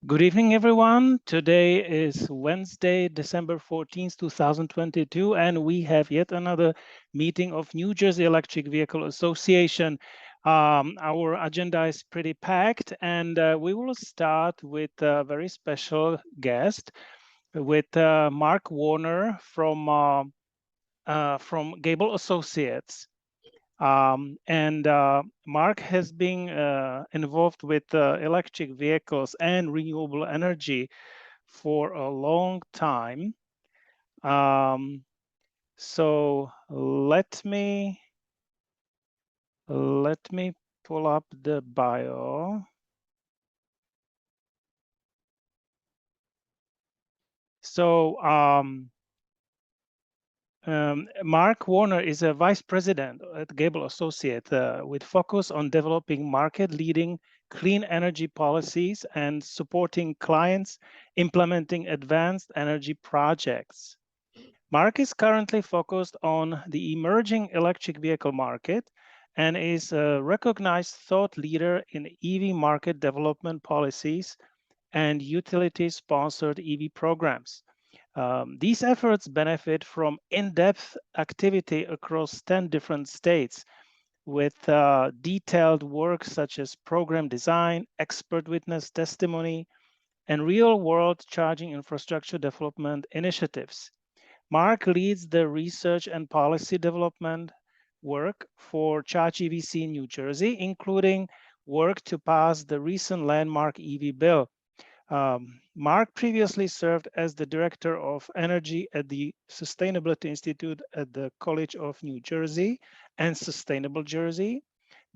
Good evening, everyone. Today is Wednesday, December 14th, 2022, and we have yet another meeting of New Jersey Electric Vehicle Association. Our agenda is pretty packed, and we will start with a very special guest, with Mark Warner from Gable Associates. Mark has been involved with electric vehicles and renewable energy for a long time. So let me pull up the bio. So Mark Warner is a vice president at Gable Associate with focus on developing market-leading clean energy policies and supporting clients implementing advanced energy projects. Mark is currently focused on the emerging electric vehicle market and is a recognized thought leader in EV market development policies and utility-sponsored EV programs. These efforts benefit from in-depth activity across 10 different states with detailed work such as program design, expert witness testimony, and real-world charging infrastructure development initiatives. Mark leads the research and policy development work for Charge EVC in New Jersey, including work to pass the recent landmark EV bill. Mark previously served as the Director of Energy at the Sustainability Institute at the College of New Jersey and Sustainable Jersey,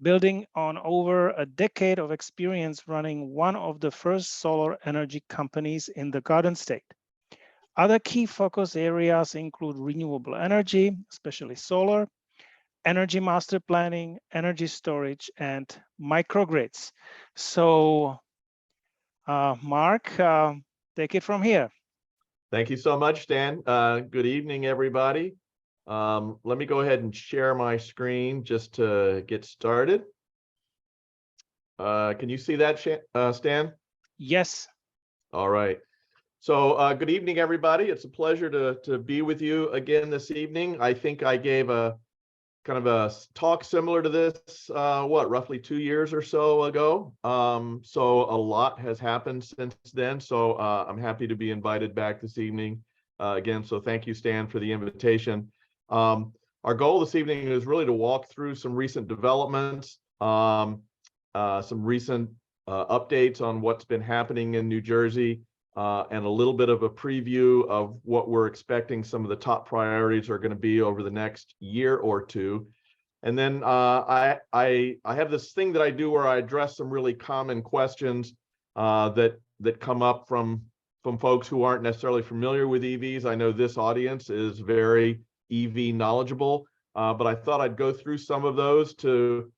building on over a decade of experience running one of the first solar energy companies in the Garden State. Other key focus areas include renewable energy, especially solar, energy master planning, energy storage, and microgrids. So Mark, take it from here. Thank you so much, Stan. Good evening, everybody. Let me go ahead and share my screen just to get started. Can you see that, Stan? Yes. All right. So good evening, everybody. It's a pleasure to be with you again this evening. I think I gave a kind of a talk similar to this, roughly 2 years or so ago. So a lot has happened since then. So I'm happy to be invited back this evening again. So thank you, Stan, for the invitation. Our goal this evening is really to walk through some recent developments, some recent updates on what's been happening in New Jersey, and a little bit of a preview of what we're expecting some of the top priorities are going to be over the next year or two. And then I have this thing that I do where I address some really common questions that come up from folks who aren't necessarily familiar with EVs. I know this audience is very EV knowledgeable, but I thought I'd go through some of those to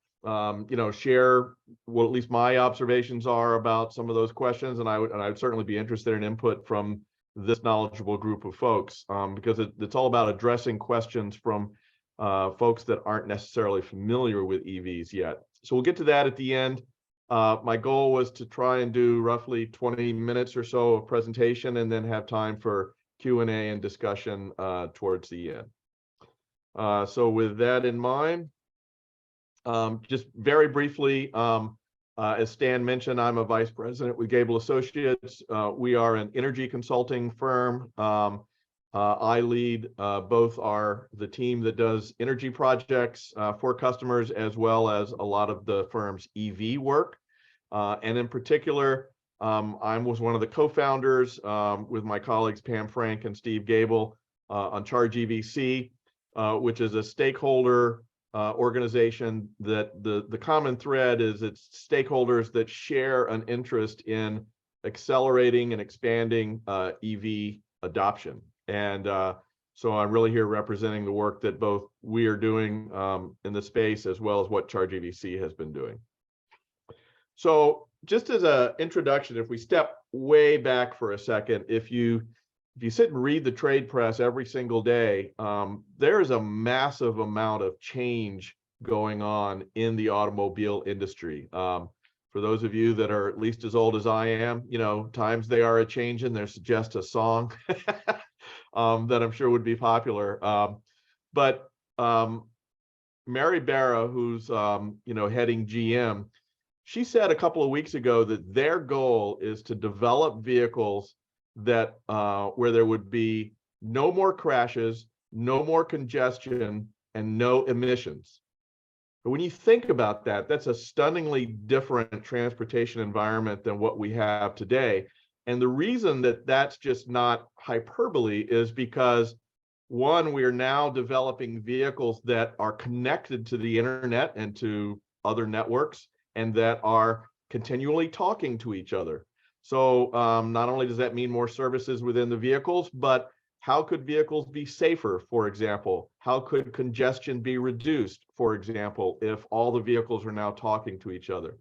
share what at least my observations are about some of those questions, and I would certainly be interested in input from this knowledgeable group of folks, because it's all about addressing questions from folks that aren't necessarily familiar with EVs yet. So we'll get to that at the end. My goal was to try and do roughly 20 minutes or so of presentation and then have time for Q&A and discussion towards the end. So with that in mind, just very briefly, as Stan mentioned, I'm a vice president with Gable Associates. We are an energy consulting firm. I lead both the team that does energy projects for customers, as well as a lot of the firm's EV work. And in particular, I was one of the co-founders with my colleagues Pam Frank and Steve Gable on Charge EVC, which is a stakeholder organization that the common thread is it's stakeholders that share an interest in accelerating and expanding EV adoption. And so I'm really here representing the work that both we are doing in the space, as well as what Charge EVC has been doing. So just as an introduction, if we step way back for a second, if you sit and read the trade press every single day, there is a massive amount of change going on in the automobile industry. For those of you that are at least as old as I am, times they are a changing. There's just a song that I'm sure would be popular. But Mary Barra, who's heading GM, she said a couple of weeks ago that their goal is to develop vehicles that where there would be no more crashes, no more congestion, and no emissions. But when you think about that, that's a stunningly different transportation environment than what we have today. And the reason that that's just not hyperbole is because, one, we are now developing vehicles that are connected to the internet and to other networks, and that are continually talking to each other. So not only does that mean more services within the vehicles, but how could vehicles be safer, for example? How could congestion be reduced, for example, if all the vehicles are now talking to each other?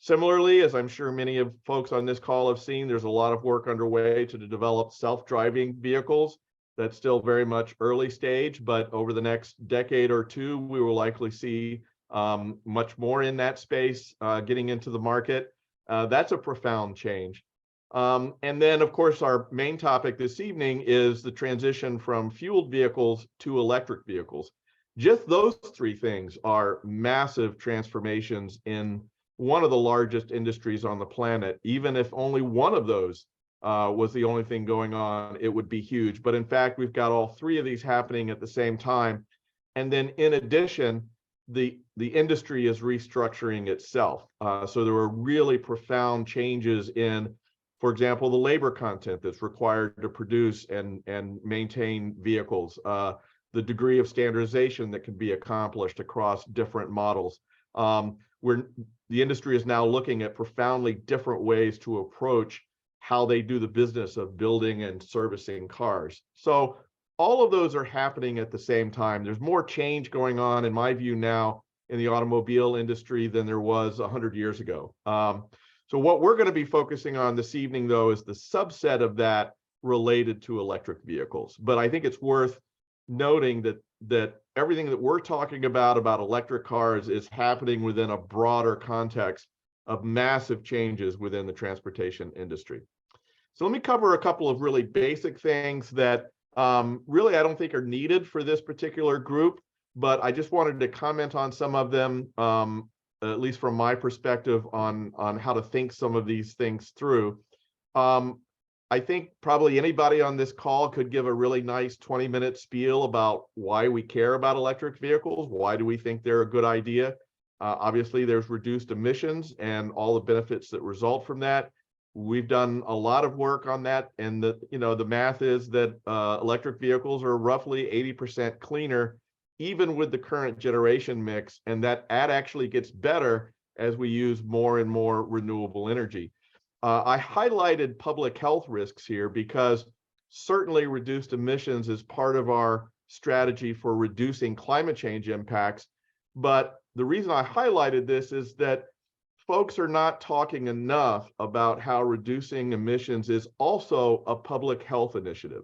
Similarly, as I'm sure many of folks on this call have seen, there's a lot of work underway to develop self-driving vehicles. That's still very much early stage, but over the next decade or two, we will likely see much more in that space getting into the market. That's a profound change. And then, of course, our main topic this evening is the transition from fueled vehicles to electric vehicles. Just those three things are massive transformations in one of the largest industries on the planet. Even if only one of those was the only thing going on, it would be huge. But in fact, we've got all three of these happening at the same time. And then in addition, the industry is restructuring itself. So there are really profound changes in, for example, the labor content that's required to produce and maintain vehicles, the degree of standardization that can be accomplished across different models. Where the industry is now looking at profoundly different ways to approach how they do the business of building and servicing cars. So all of those are happening at the same time. There's more change going on, in my view, now in the automobile industry than there was 100 years ago. So what we're going to be focusing on this evening, though, is the subset of that related to electric vehicles. But I think it's worth noting that everything that we're talking about electric cars is happening within a broader context of massive changes within the transportation industry. So let me cover a couple of really basic things that really I don't think are needed for this particular group, but I just wanted to comment on some of them, at least from my perspective, on how to think some of these things through. I think probably anybody on this call could give a really nice 20-minute spiel about why we care about electric vehicles. Why do we think they're a good idea? Obviously, there's reduced emissions and all the benefits that result from that. We've done a lot of work on that, and the math is that electric vehicles are roughly 80% cleaner, even with the current generation mix, and that actually gets better as we use more and more renewable energy. I highlighted public health risks here because certainly reduced emissions is part of our strategy for reducing climate change impacts. But the reason I highlighted this is that folks are not talking enough about how reducing emissions is also a public health initiative.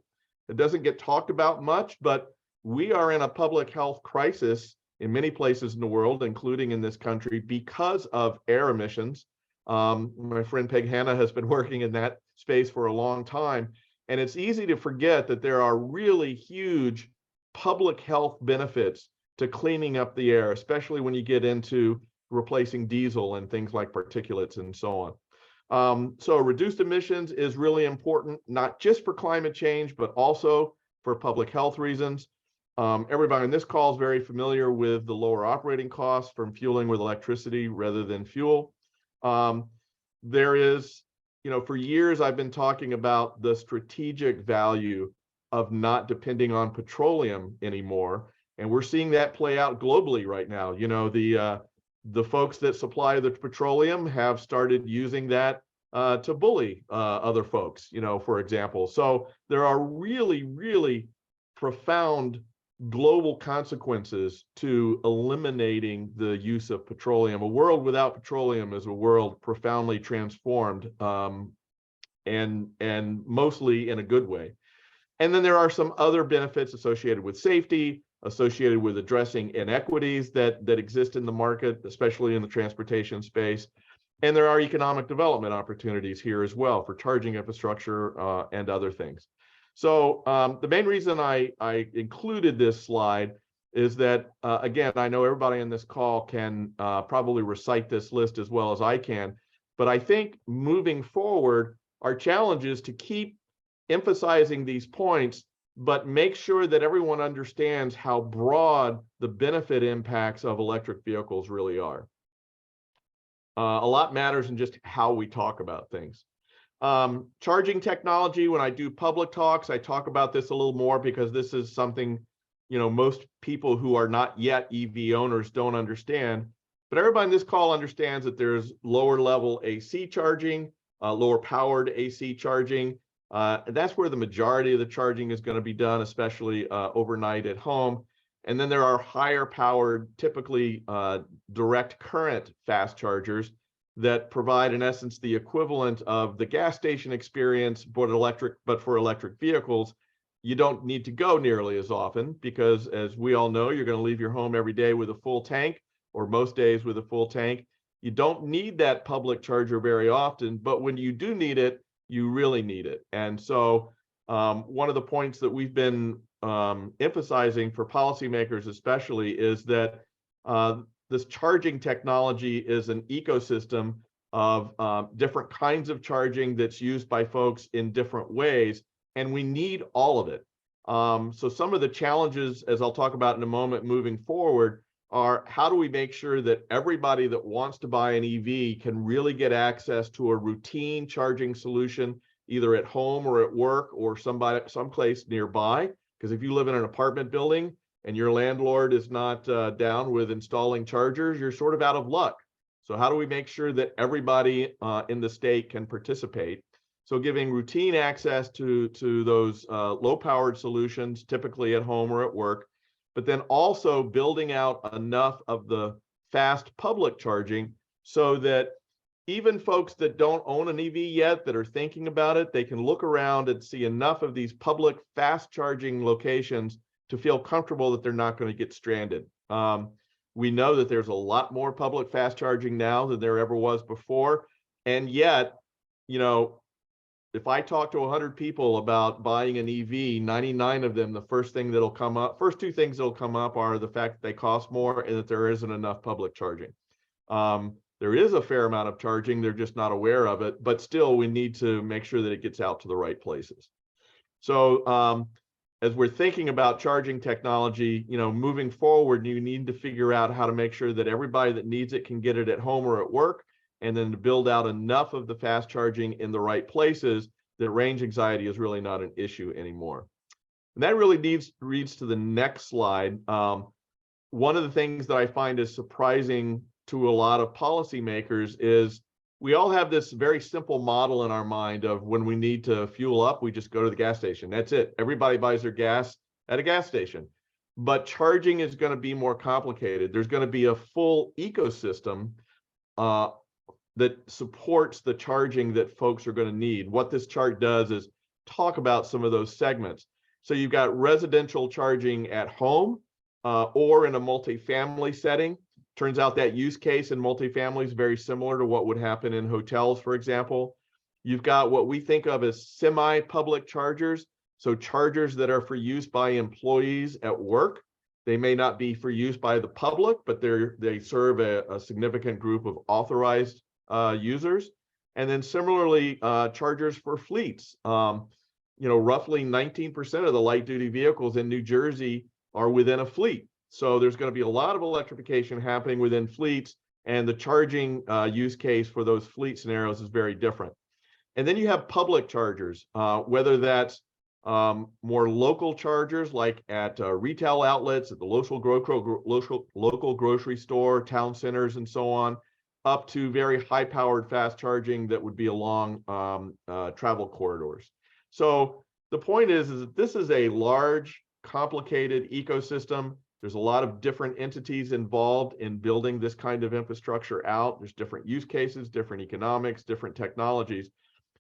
It doesn't get talked about much, but we are in a public health crisis in many places in the world, including in this country, because of air emissions. My friend Peg Hanna has been working in that space for a long time, and it's easy to forget that there are really huge public health benefits to cleaning up the air, especially when you get into replacing diesel and things like particulates and so on. So reduced emissions is really important, not just for climate change, but also for public health reasons. Everybody on this call is very familiar with the lower operating costs from fueling with electricity rather than fuel. There is, for years I've been talking about the strategic value of not depending on petroleum anymore, and we're seeing that play out globally right now. The folks that supply the petroleum have started using that to bully other folks, for example. So there are really, really profound global consequences to eliminating the use of petroleum. A world without petroleum is a world profoundly transformed, and mostly in a good way. And then there are some other benefits associated with safety, associated with addressing inequities that exist in the market, especially in the transportation space. And there are economic development opportunities here as well for charging infrastructure and other things. So the main reason I included this slide is that, again, I know everybody in this call can probably recite this list as well as I can, but I think moving forward, our challenge is to keep emphasizing these points, but make sure that everyone understands how broad the benefit impacts of electric vehicles really are. A lot matters in just how we talk about things. Charging technology, when I do public talks, I talk about this a little more because this is something, you know, most people who are not yet EV owners don't understand. But everybody in this call understands that there's lower level AC charging, lower powered AC charging. That's where the majority of the charging is going to be done, especially overnight at home. And then there are higher powered, typically direct current fast chargers that provide, in essence, the equivalent of the gas station experience, but for electric vehicles. You don't need to go nearly as often because, as we all know, you're going to leave your home every day with a full tank, or most days with a full tank. You don't need that public charger very often, but when you do need it, you really need it. And so one of the points that we've been emphasizing for policymakers especially is that this charging technology is an ecosystem of different kinds of charging that's used by folks in different ways, and we need all of it. So some of the challenges, as I'll talk about in a moment moving forward, are how do we make sure that everybody that wants to buy an EV can really get access to a routine charging solution, either at home or at work or someplace nearby? Because if you live in an apartment building and your landlord is not down with installing chargers, you're sort of out of luck. So how do we make sure that everybody in the state can participate? So giving routine access to those low-powered solutions, typically at home or at work, but then also building out enough of the fast public charging so that even folks that don't own an EV yet that are thinking about it, they can look around and see enough of these public fast charging locations to feel comfortable that they're not going to get stranded. We know that there's a lot more public fast charging now than there ever was before. And yet, you know, if I talk to 100 people about buying an EV, 99 of them, the first two things that'll come up are the fact that they cost more and that there isn't enough public charging. There is a fair amount of charging, they're just not aware of it, but still we need to make sure that it gets out to the right places. So as we're thinking about charging technology, you know, moving forward, you need to figure out how to make sure that everybody that needs it can get it at home or at work, and then to build out enough of the fast charging in the right places that range anxiety is really not an issue anymore. And that really leads to the next slide. One of the things that I find is surprising to a lot of policymakers is we all have this very simple model in our mind of when we need to fuel up, we just go to the gas station. That's it. Everybody buys their gas at a gas station. But charging is going to be more complicated. There's going to be a full ecosystem that supports the charging that folks are going to need. What this chart does is talk about some of those segments. So you've got residential charging at home or in a multifamily setting. Turns out that use case in multifamily is very similar to what would happen in hotels, for example. You've got what we think of as semi-public chargers. So chargers that are for use by employees at work. They may not be for use by the public, but they serve a significant group of authorized users. And then similarly, chargers for fleets. You know, roughly 19% of the light duty vehicles in New Jersey are within a fleet. So there's going to be a lot of electrification happening within fleets, and the charging use case for those fleet scenarios is very different. And then you have public chargers, whether that's more local chargers like at retail outlets, at the local grocery store, town centers, and so on, up to very high-powered fast charging that would be along travel corridors. So the point is that this is a large, complicated ecosystem. There's a lot of different entities involved in building this kind of infrastructure out. There's different use cases, different economics, different technologies.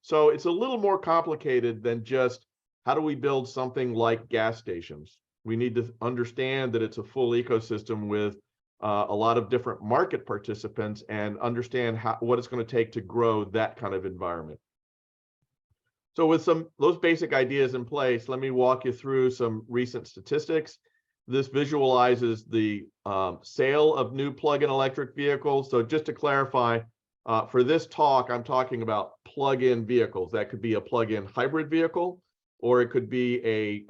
So it's a little more complicated than just how do we build something like gas stations. We need to understand that it's a full ecosystem with a lot of different market participants and understand what it's going to take to grow that kind of environment. So with those basic ideas in place, let me walk you through some recent statistics. This visualizes the sale of new plug-in electric vehicles. So just to clarify, for this talk, I'm talking about plug-in vehicles. That could be a plug-in hybrid vehicle, or it could be a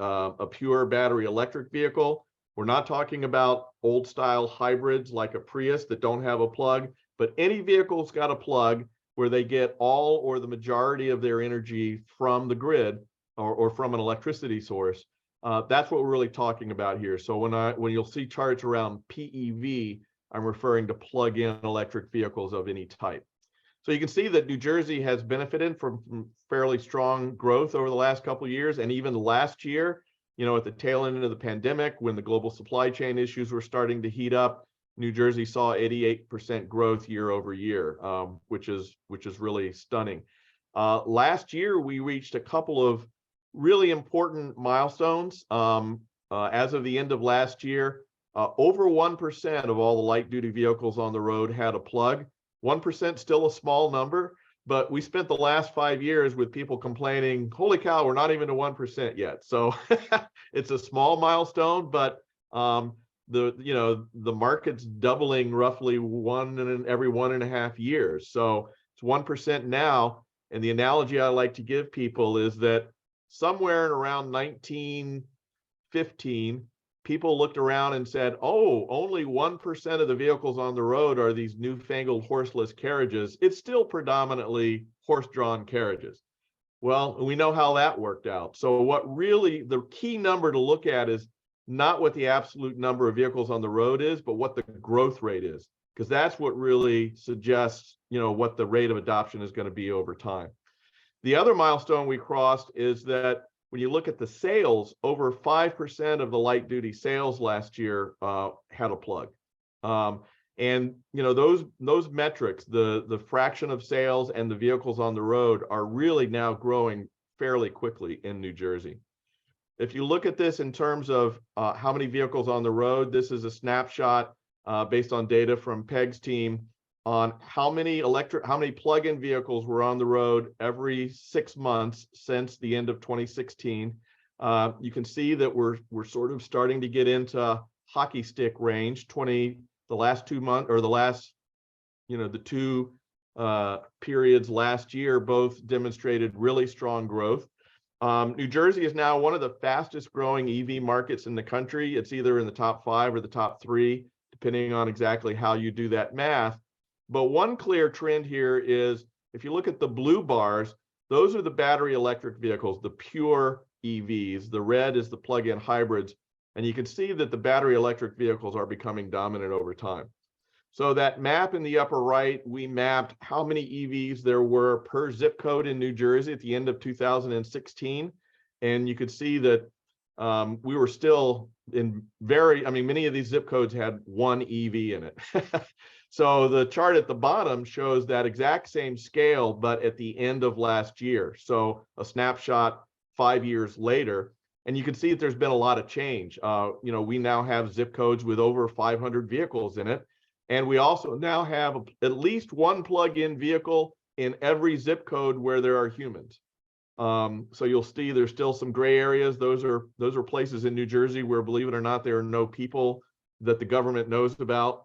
pure battery electric vehicle. We're not talking about old style hybrids like a Prius that don't have a plug, but any vehicle's got a plug where they get all or the majority of their energy from the grid or from an electricity source. That's what we're really talking about here. So when you'll see charts around PEV, I'm referring to plug-in electric vehicles of any type. So you can see that New Jersey has benefited from fairly strong growth over the last couple of years, and even last year, at the tail end of the pandemic, when the global supply chain issues were starting to heat up, New Jersey saw 88% growth year over year, which is really stunning. Last year, we reached a couple of really important milestones. As of the end of last year, over 1% of all the light duty vehicles on the road had a plug. 1% still a small number, but we spent the last 5 years with people complaining, holy cow, we're not even to 1% yet. So it's a small milestone, but the market's doubling roughly every 1.5 years. So it's 1% now. And the analogy I like to give people is that somewhere in around 1915, people looked around and said, oh, only 1% of the vehicles on the road are these newfangled horseless carriages. It's still predominantly horse-drawn carriages. Well, we know how that worked out. So the key number to look at is not what the absolute number of vehicles on the road is, but what the growth rate is, because that's what really suggests, what the rate of adoption is going to be over time. The other milestone we crossed is that when you look at the sales, over 5% of the light duty sales last year had a plug. And those metrics, the fraction of sales and the vehicles on the road, are really now growing fairly quickly in New Jersey. If you look at this in terms of how many vehicles on the road, this is a snapshot based on data from Peg's team on how many plug-in vehicles were on the road every 6 months since the end of 2016. You can see that we're sort of starting to get into hockey stick range. The last 2 months, or the two periods last year both demonstrated really strong growth. New Jersey is now one of the fastest growing EV markets in the country. It's either in the top 5 or the top 3, depending on exactly how you do that math. But one clear trend here is, if you look at the blue bars, those are the battery electric vehicles, the pure EVs. The red is the plug-in hybrids. And you can see that the battery electric vehicles are becoming dominant over time. So that map in the upper right, we mapped how many EVs there were per zip code in New Jersey at the end of 2016. And you could see that we were still many of these zip codes had one EV in it. So the chart at the bottom shows that exact same scale, but at the end of last year. So a snapshot 5 years later. And you can see that there's been a lot of change. We now have zip codes with over 500 vehicles in it. And we also now have at least one plug-in vehicle in every zip code where there are humans. So you'll see there's still some gray areas. Those are places in New Jersey where, believe it or not, there are no people that the government knows about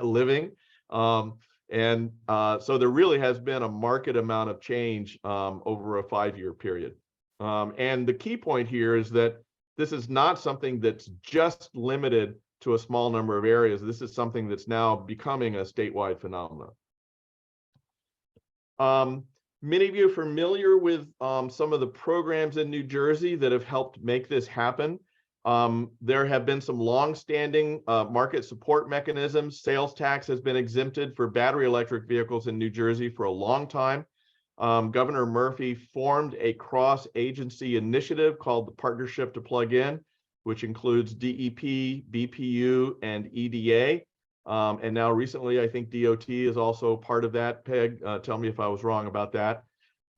living. So there really has been a marked amount of change over a 5-year period. And the key point here is that this is not something that's just limited to a small number of areas. This is something that's now becoming a statewide phenomenon. Many of you are familiar with some of the programs in New Jersey that have helped make this happen. There have been some long-standing market support mechanisms. Sales tax has been exempted for battery electric vehicles in New Jersey for a long time. Governor Murphy formed a cross-agency initiative called the Partnership to Plug In, which includes DEP, BPU, and EDA. And now recently, I think DOT is also part of that. Peg, tell me if I was wrong about that.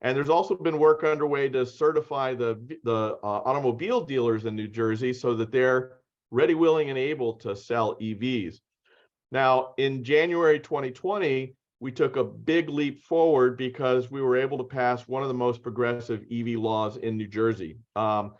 And there's also been work underway to certify the automobile dealers in New Jersey so that they're ready, willing, and able to sell EVs. Now, in January 2020, we took a big leap forward because we were able to pass one of the most progressive EV laws in New Jersey. One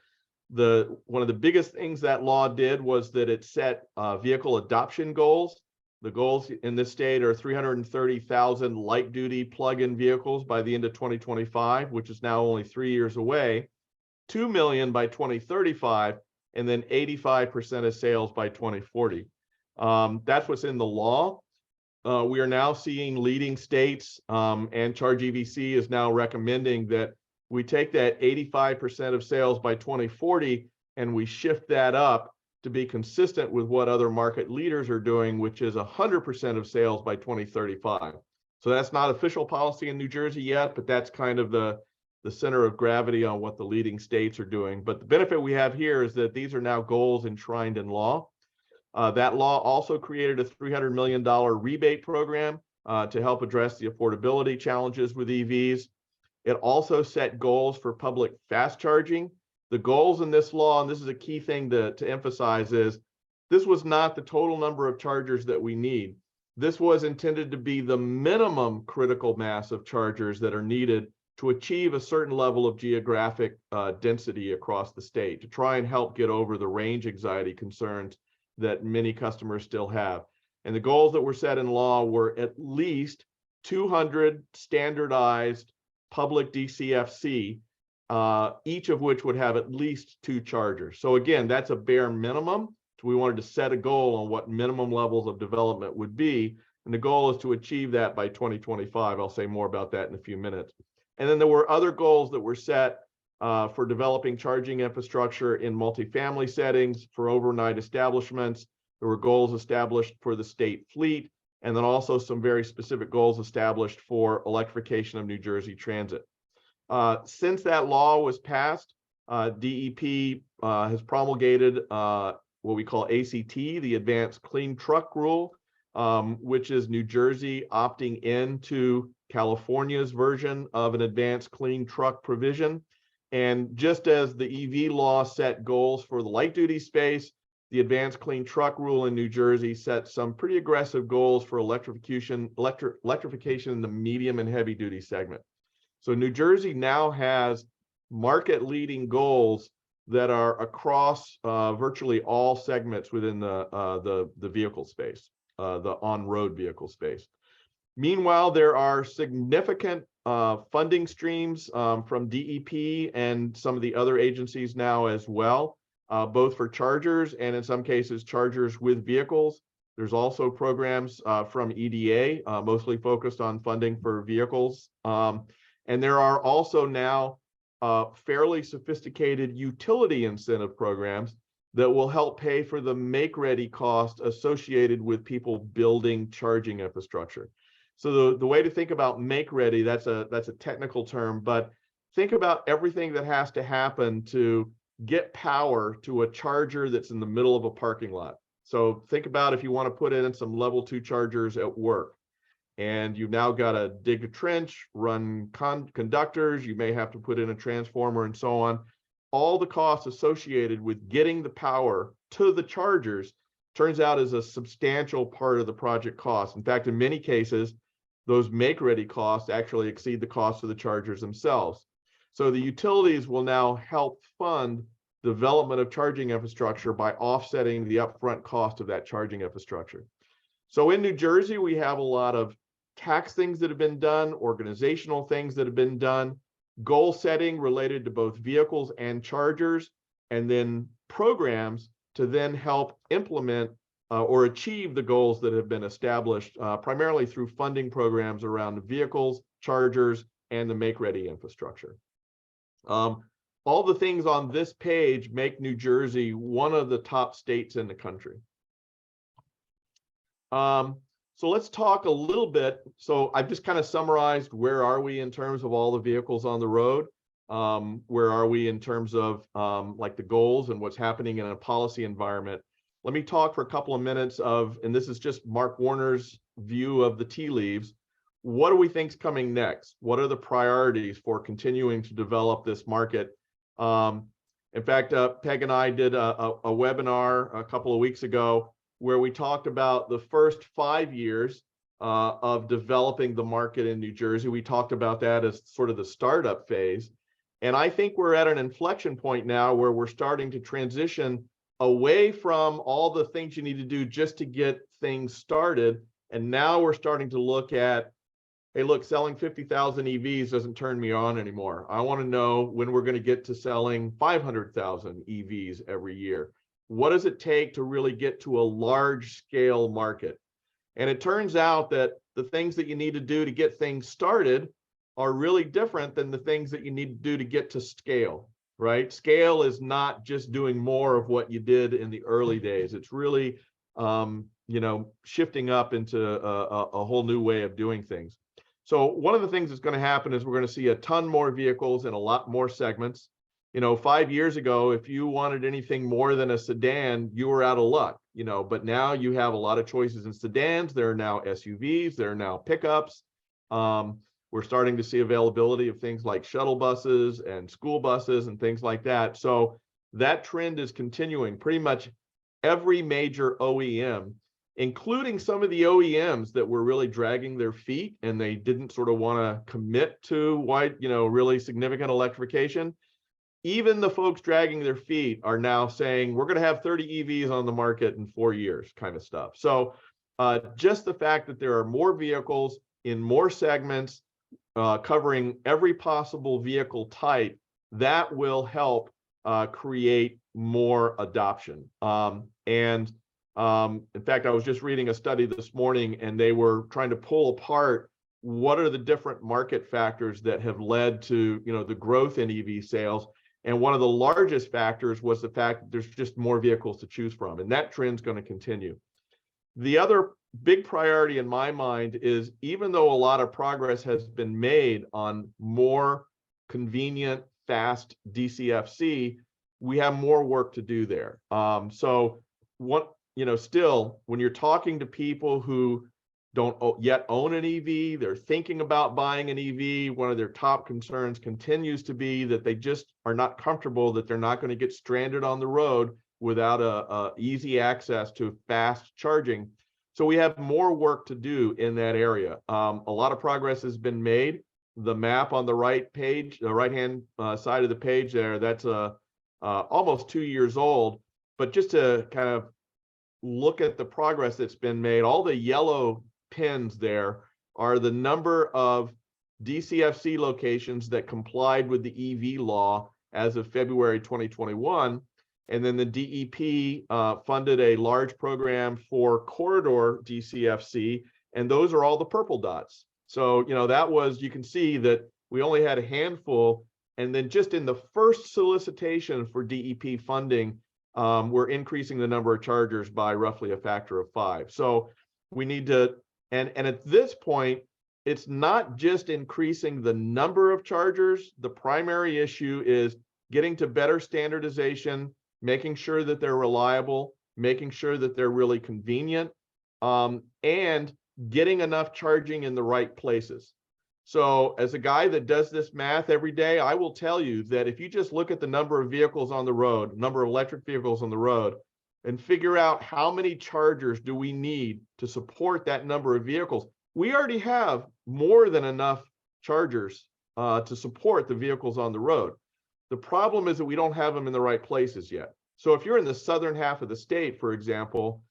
of the biggest things that law did was that it set vehicle adoption goals. The goals in this state are 330,000 light-duty plug-in vehicles by the end of 2025, which is now only 3 years away, 2 million by 2035, and then 85% of sales by 2040. That's what's in the law. We are now seeing leading states, and Charge EVC is now recommending that we take that 85% of sales by 2040 and we shift that up to be consistent with what other market leaders are doing, which is 100% of sales by 2035. So that's not official policy in New Jersey yet, but that's kind of the center of gravity on what the leading states are doing. But the benefit we have here is that these are now goals enshrined in law. That law also created a $300 million rebate program to help address the affordability challenges with EVs. It also set goals for public fast charging. The goals in this law, and this is a key thing to emphasize, is this was not the total number of chargers that we need. This was intended to be the minimum critical mass of chargers that are needed to achieve a certain level of geographic density across the state, to try and help get over the range anxiety concerns that many customers still have. And the goals that were set in law were at least 200 standardized public DCFC, each of which would have at least 2 chargers. So again, that's a bare minimum. So we wanted to set a goal on what minimum levels of development would be. And the goal is to achieve that by 2025. I'll say more about that in a few minutes. And then there were other goals that were set for developing charging infrastructure in multifamily settings, for overnight establishments. There were goals established for the state fleet, and then also some very specific goals established for electrification of New Jersey transit. Since that law was passed, DEP has promulgated what we call ACT, the Advanced Clean Truck Rule, which is New Jersey opting into California's version of an advanced clean truck provision. And just as the EV law set goals for the light duty space, the Advanced Clean Truck Rule in New Jersey set some pretty aggressive goals for electrification in the medium and heavy duty segment. So New Jersey now has market leading goals that are across virtually all segments within the vehicle space, the on-road vehicle space. Meanwhile, there are significant funding streams from DEP and some of the other agencies now as well, both for chargers and in some cases chargers with vehicles. There's also programs from EDA, mostly focused on funding for vehicles. And there are also now fairly sophisticated utility incentive programs that will help pay for the make-ready cost associated with people building charging infrastructure. So the way to think about make-ready, that's a technical term, but think about everything that has to happen to get power to a charger that's in the middle of a parking lot. So think about if you want to put in some level 2 chargers at work, and you've now got to dig a trench, run conductors, you may have to put in a transformer and so on. All the costs associated with getting the power to the chargers turns out is a substantial part of the project cost. In fact, in many cases, those make-ready costs actually exceed the cost of the chargers themselves. So the utilities will now help fund development of charging infrastructure by offsetting the upfront cost of that charging infrastructure. So in New Jersey, we have a lot of tax things that have been done, organizational things that have been done, goal setting related to both vehicles and chargers, and then programs to then help implement or achieve the goals that have been established, primarily through funding programs around vehicles, chargers, and the make-ready infrastructure. All the things on this page make New Jersey one of the top states in the country. So let's talk a little bit. So I've just kind of summarized where are we in terms of all the vehicles on the road. Where are we in terms of like the goals and what's happening in a policy environment. Let me talk for a couple of minutes of, and this is just Mark Warner's view of the tea leaves. What do we think's coming next? What are the priorities for continuing to develop this market? In fact, Peg and I did a webinar a couple of weeks ago where we talked about the first 5 years of developing the market in New Jersey. We talked about that as sort of the startup phase. And I think we're at an inflection point now where we're starting to transition away from all the things you need to do just to get things started. And now we're starting to look at, hey, look, selling 50,000 EVs doesn't turn me on anymore. I want to know when we're going to get to selling 500,000 EVs every year. What does it take to really get to a large scale market? And it turns out that the things that you need to do to get things started are really different than the things that you need to do to get to scale, right? Scale is not just doing more of what you did in the early days. It's really, shifting up into a whole new way of doing things. So one of the things that's going to happen is we're going to see a ton more vehicles in a lot more segments. 5 years ago, if you wanted anything more than a sedan, you were out of luck, but now you have a lot of choices in sedans. There are now SUVs, there are now pickups. We're starting to see availability of things like shuttle buses and school buses and things like that. So that trend is continuing. Pretty much every major OEM, including some of the OEMs that were really dragging their feet and they didn't sort of want to commit to really significant electrification. Even the folks dragging their feet are now saying, we're going to have 30 EVs on the market in 4 years, kind of stuff. So just the fact that there are more vehicles in more segments, covering every possible vehicle type, that will help create more adoption. In fact, I was just reading a study this morning, and they were trying to pull apart what are the different market factors that have led to the growth in EV sales. And one of the largest factors was the fact that there's just more vehicles to choose from, and that trend's going to continue. The other big priority in my mind is, even though a lot of progress has been made on more convenient, fast DCFC, we have more work to do there. Still, when you're talking to people who don't yet own an EV, they're thinking about buying an EV, one of their top concerns continues to be that they just are not comfortable that they're not going to get stranded on the road without a easy access to fast charging. So we have more work to do in that area. A lot of progress has been made. The map on the right page, the right-hand side of the page there, that's almost 2 years old. But just to kind of look at the progress that's been made, all the yellow pins there are the number of DCFC locations that complied with the EV law as of February 2021. And then the DEP funded a large program for corridor DCFC, and those are all the purple dots. So, that was, you can see that we only had a handful. And then just in the first solicitation for DEP funding, we're increasing the number of chargers by roughly a factor of 5. So we need to, and at this point, it's not just increasing the number of chargers. The primary issue is getting to better standardization, making sure that they're reliable, making sure that they're really convenient, and getting enough charging in the right places. So as a guy that does this math every day, I will tell you that if you just look at the number of vehicles on the road, number of electric vehicles on the road, and figure out how many chargers do we need to support that number of vehicles, we already have more than enough chargers to support the vehicles on the road. The problem is that we don't have them in the right places yet. So if you're in the southern half of the state, for example,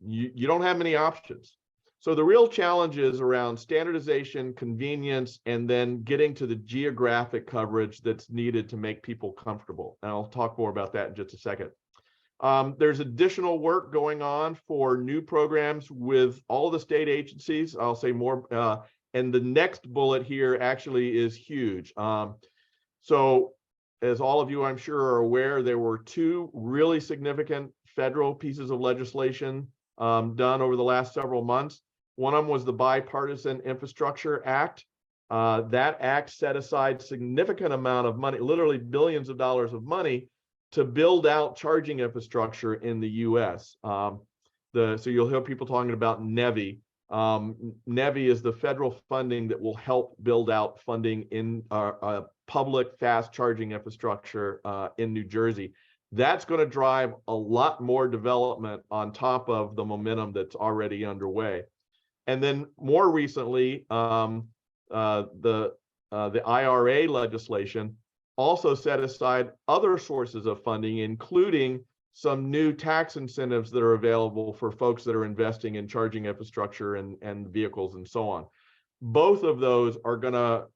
you don't have many options. So the real challenge is around standardization, convenience, and then getting to the geographic coverage that's needed to make people comfortable. And I'll talk more about that in just a second. There's additional work going on for new programs with all the state agencies. I'll say more. And the next bullet here actually is huge. So as all of you, I'm sure, are aware, there were 2 really significant federal pieces of legislation done over the last several months. One of them was the Bipartisan Infrastructure Act. That act set aside significant amount of money, literally billions of dollars of money, to build out charging infrastructure in the U.S. So you'll hear people talking about NEVI. NEVI is the federal funding that will help build out funding in public fast charging infrastructure in New Jersey. That's going to drive a lot more development on top of the momentum that's already underway. And then more recently, the IRA legislation also set aside other sources of funding, including some new tax incentives that are available for folks that are investing in charging infrastructure and vehicles and so on. Both of those are going to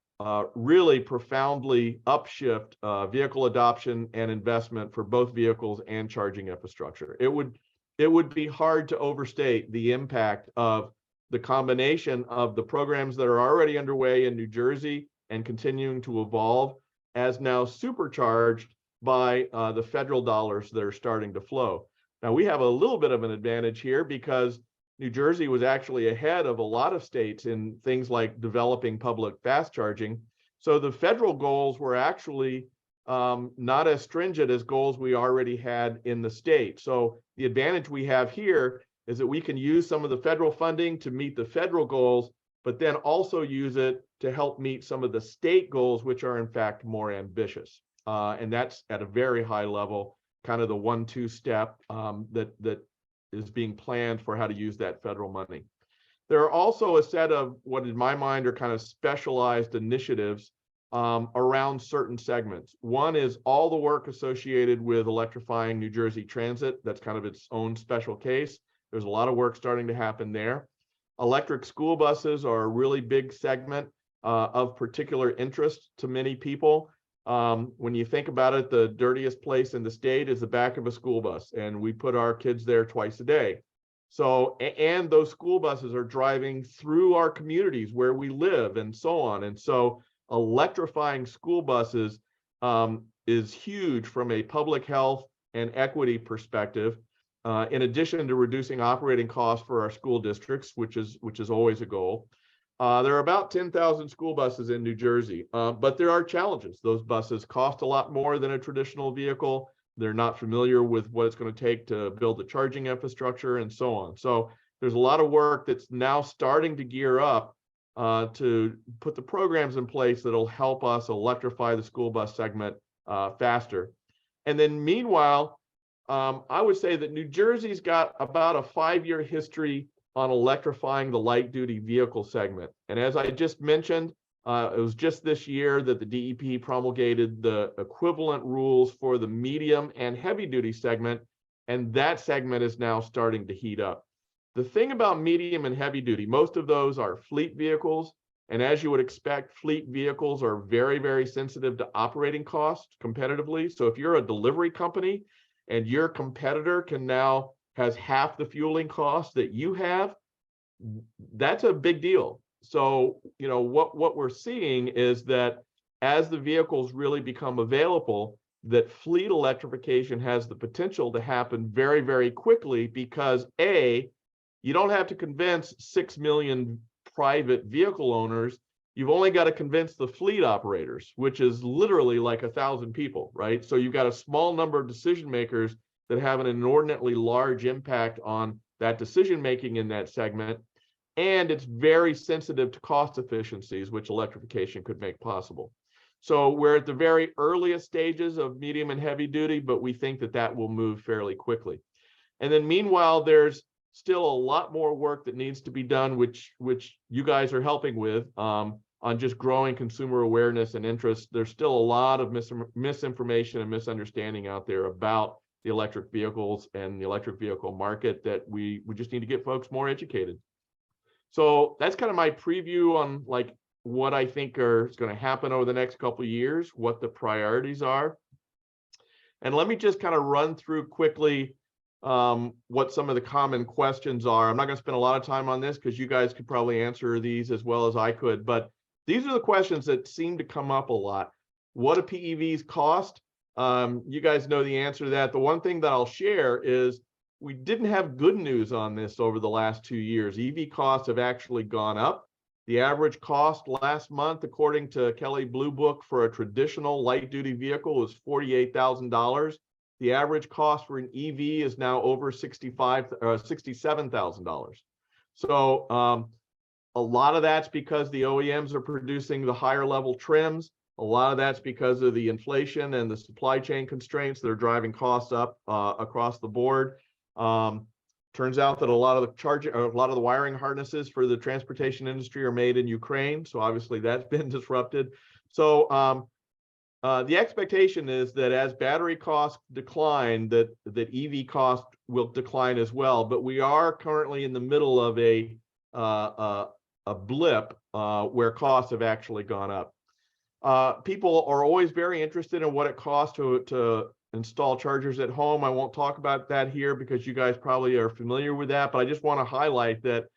really profoundly upshift vehicle adoption and investment for both vehicles and charging infrastructure. It would be hard to overstate the impact of the combination of the programs that are already underway in New Jersey and continuing to evolve, as now supercharged by the federal dollars that are starting to flow. Now, we have a little bit of an advantage here because New Jersey was actually ahead of a lot of states in things like developing public fast charging. So the federal goals were actually not as stringent as goals we already had in the state. So the advantage we have here is that we can use some of the federal funding to meet the federal goals, but then also use it to help meet some of the state goals, which are in fact more ambitious. And that's at a very high level, kind of the 1-2 step that is being planned for how to use that federal money. There are also a set of what in my mind are kind of specialized initiatives around certain segments. One is all the work associated with electrifying New Jersey transit. That's kind of its own special case. There's a lot of work starting to happen there. Electric school buses are a really big segment of particular interest to many people. When you think about it, the dirtiest place in the state is the back of a school bus, and we put our kids there twice a day. So, and those school buses are driving through our communities where we live and so on. And so electrifying school buses is huge from a public health and equity perspective, in addition to reducing operating costs for our school districts, which is always a goal. There are about 10,000 school buses in New Jersey, but there are challenges. Those buses cost a lot more than a traditional vehicle. They're not familiar with what it's going to take to build the charging infrastructure and so on. So there's a lot of work that's now starting to gear up to put the programs in place that'll help us electrify the school bus segment faster. And then meanwhile, I would say that New Jersey's got about a 5-year history on electrifying the light duty vehicle segment. And as I just mentioned, it was just this year that the DEP promulgated the equivalent rules for the medium and heavy duty segment, and that segment is now starting to heat up. The thing about medium and heavy duty, most of those are fleet vehicles, and as you would expect, fleet vehicles are very, very sensitive to operating costs competitively. So if you're a delivery company and your competitor has half the fueling costs that you have, that's a big deal. So, you know, what we're seeing is that as the vehicles really become available, that fleet electrification has the potential to happen very, very quickly because A, you don't have to convince 6 million private vehicle owners. You've only got to convince the fleet operators, which is literally like 1,000 people, right? So you've got a small number of decision makers that have an inordinately large impact on that decision making in that segment. And it's very sensitive to cost efficiencies, which electrification could make possible. So we're at the very earliest stages of medium and heavy duty, but we think that that will move fairly quickly. And then meanwhile, there's still a lot more work that needs to be done, which you guys are helping with on just growing consumer awareness and interest. There's still a lot of misinformation and misunderstanding out there about the electric vehicles and the electric vehicle market that we just need to get folks more educated. So that's kind of my preview on like what I think is going to happen over the next couple of years, what the priorities are. And let me just kind of run through quickly what some of the common questions are. I'm not going to spend a lot of time on this because you guys could probably answer these as well as I could, but these are the questions that seem to come up a lot. What do PEVs cost? You guys know the answer to that. The one thing that I'll share is we didn't have good news on this over the last 2 years. EV costs have actually gone up. The average cost last month, according to Kelley Blue Book, for a traditional light-duty vehicle was $48,000. The average cost for an EV is now over $67,000. So a lot of that's because the OEMs are producing the higher level trims. A lot of that's because of the inflation and the supply chain constraints that are driving costs up across the board. Turns out that a lot of the wiring harnesses for the transportation industry are made in Ukraine, so obviously that's been disrupted. So the expectation is that as battery costs decline, that EV cost will decline as well. But we are currently in the middle of a blip where costs have actually gone up. People are always very interested in what it costs to install chargers at home. I won't talk about that here because you guys probably are familiar with that, but I just want to highlight that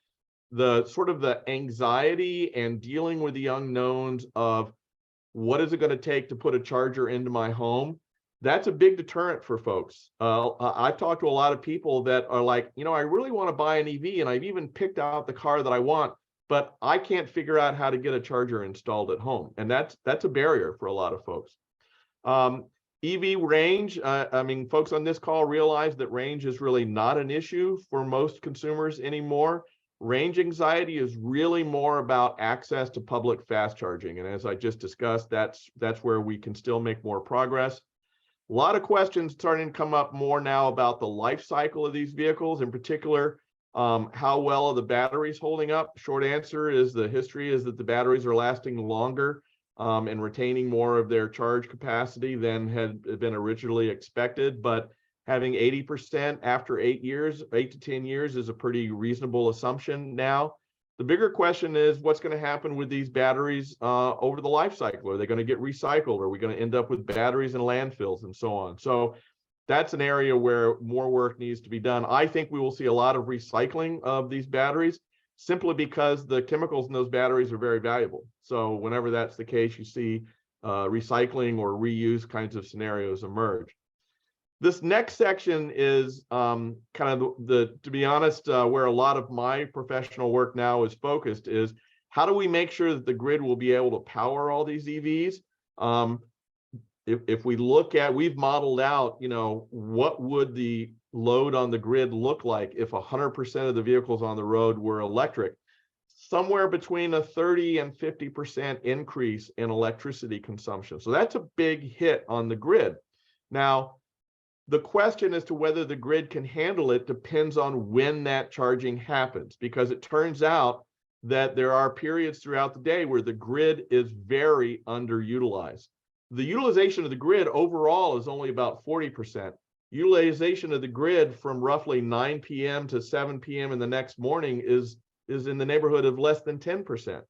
the sort of the anxiety and dealing with the unknowns of what is it going to take to put a charger into my home, that's a big deterrent for folks. I've talked to a lot of people that are like, I really want to buy an EV and I've even picked out the car that I want, but I can't figure out how to get a charger installed at home. And that's a barrier for a lot of folks. EV range, folks on this call realize that range is really not an issue for most consumers anymore. Range anxiety is really more about access to public fast charging. And as I just discussed, that's where we can still make more progress. A lot of questions starting to come up more now about the life cycle of these vehicles, in particular, how well are the batteries holding up? Short answer is the history is that the batteries are lasting longer and retaining more of their charge capacity than had been originally expected. But having 80% after 8 to 10 years is a pretty reasonable assumption now. The bigger question is what's going to happen with these batteries over the life cycle? Are they going to get recycled? Are we going to end up with batteries in landfills and so on? So that's an area where more work needs to be done. I think we will see a lot of recycling of these batteries simply because the chemicals in those batteries are very valuable. So whenever that's the case, you see recycling or reuse kinds of scenarios emerge. This next section is kind of to be honest, where a lot of my professional work now is focused is how do we make sure that the grid will be able to power all these EVs? If we look at, we've modeled out, what would the load on the grid look like if 100% of the vehicles on the road were electric? Somewhere between a 30 and 50% increase in electricity consumption. So that's a big hit on the grid. Now, the question as to whether the grid can handle it depends on when that charging happens, because it turns out that there are periods throughout the day where the grid is very underutilized. The utilization of the grid overall is only about 40%. Utilization of the grid from roughly 9 p.m. to 7 p.m. in the next morning is in the neighborhood of less than 10%.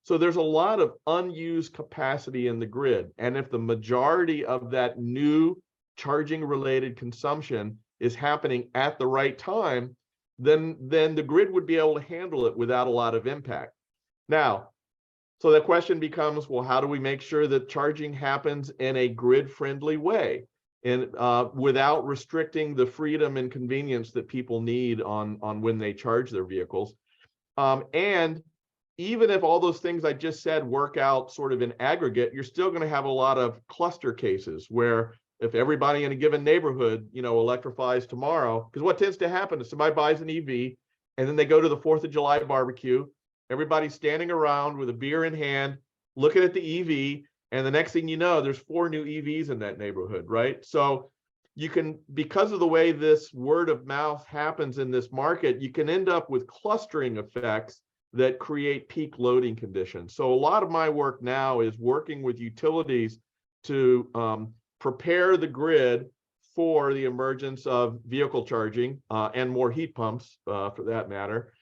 So there's a lot of unused capacity in the grid. And if the majority of that new charging related consumption is happening at the right time, then the grid would be able to handle it without a lot of impact. Now, so the question becomes, well, how do we make sure that charging happens in a grid-friendly way and without restricting the freedom and convenience that people need on when they charge their vehicles? And even if all those things I just said work out sort of in aggregate, you're still going to have a lot of cluster cases where if everybody in a given neighborhood, electrifies tomorrow, because what tends to happen is somebody buys an EV and then they go to the 4th of July barbecue. Everybody's standing around with a beer in hand, looking at the EV, and the next thing you know, there's 4 new EVs in that neighborhood, right? So you can, because of the way this word of mouth happens in this market, you can end up with clustering effects that create peak loading conditions. So a lot of my work now is working with utilities to prepare the grid for the emergence of vehicle charging and more heat pumps for that matter,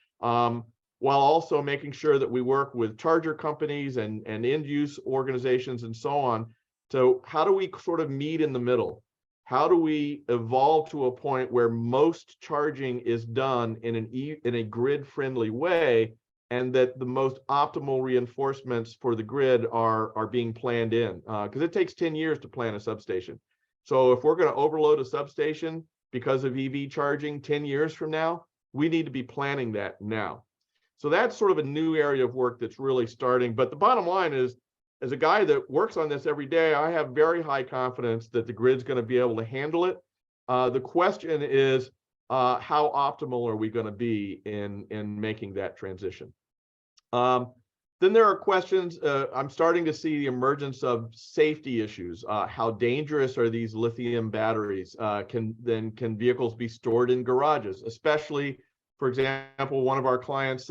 while also making sure that we work with charger companies and end use organizations and so on. So how do we sort of meet in the middle? How do we evolve to a point where most charging is done in a grid friendly way, and that the most optimal reinforcements for the grid are being planned in? Because it takes 10 years to plan a substation. So if we're going to overload a substation because of EV charging 10 years from now, we need to be planning that now. So that's sort of a new area of work that's really starting. But the bottom line is, as a guy that works on this every day, I have very high confidence that the grid's going to be able to handle it. The question is, how optimal are we going to be in making that transition? Then there are questions. I'm starting to see the emergence of safety issues. How dangerous are these lithium batteries? Can vehicles be stored in garages? Especially, for example, one of our clients,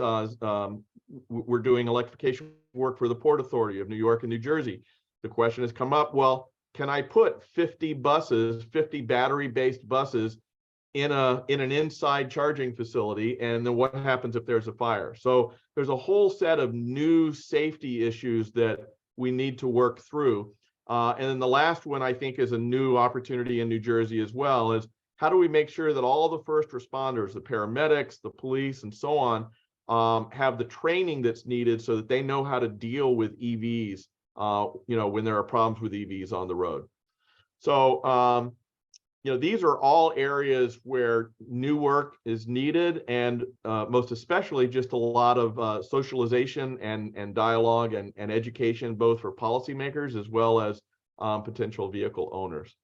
we're doing electrification work for the Port Authority of New York and New Jersey. The question has come up, well, can I put 50 buses, 50 battery-based buses in an inside charging facility, and then what happens if there's a fire? So there's a whole set of new safety issues that we need to work through. And then the last one, I think, is a new opportunity in New Jersey as well, is how do we make sure that all the first responders, the paramedics, the police, and so on, have the training that's needed so that they know how to deal with EVs, when there are problems with EVs on the road. So, these are all areas where new work is needed, and most especially just a lot of socialization and dialogue and education, both for policymakers as well as potential vehicle owners.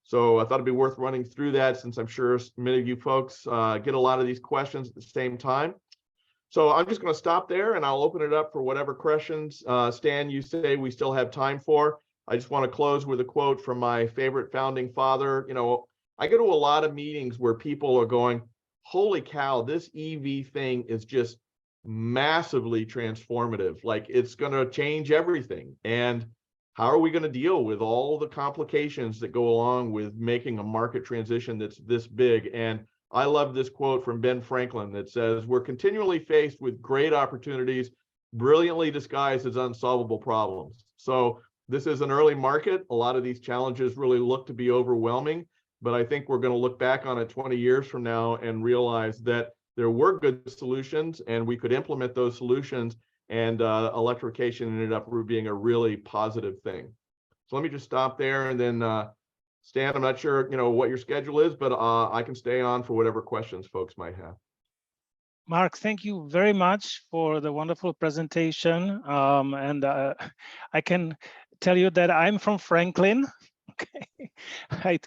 So I thought it'd be worth running through that, since I'm sure many of you folks get a lot of these questions at the same time. So I'm just going to stop there, and I'll open it up for whatever questions, Stan, you say we still have time for. I just want to close with a quote from my favorite founding father. I go to a lot of meetings where people are going, holy cow, this EV thing is just massively transformative. Like, it's going to change everything. And how are we going to deal with all the complications that go along with making a market transition that's this big? And I love this quote from Ben Franklin that says, we're continually faced with great opportunities, brilliantly disguised as unsolvable problems. So this is an early market. A lot of these challenges really look to be overwhelming, but I think we're going to look back on it 20 years from now and realize that there were good solutions and we could implement those solutions, and electrification ended up being a really positive thing. So let me just stop there, and then Stan, I'm not sure what your schedule is, but I can stay on for whatever questions folks might have. Mark, thank you very much for the wonderful presentation. And I can tell you that I'm from Franklin. Okay, I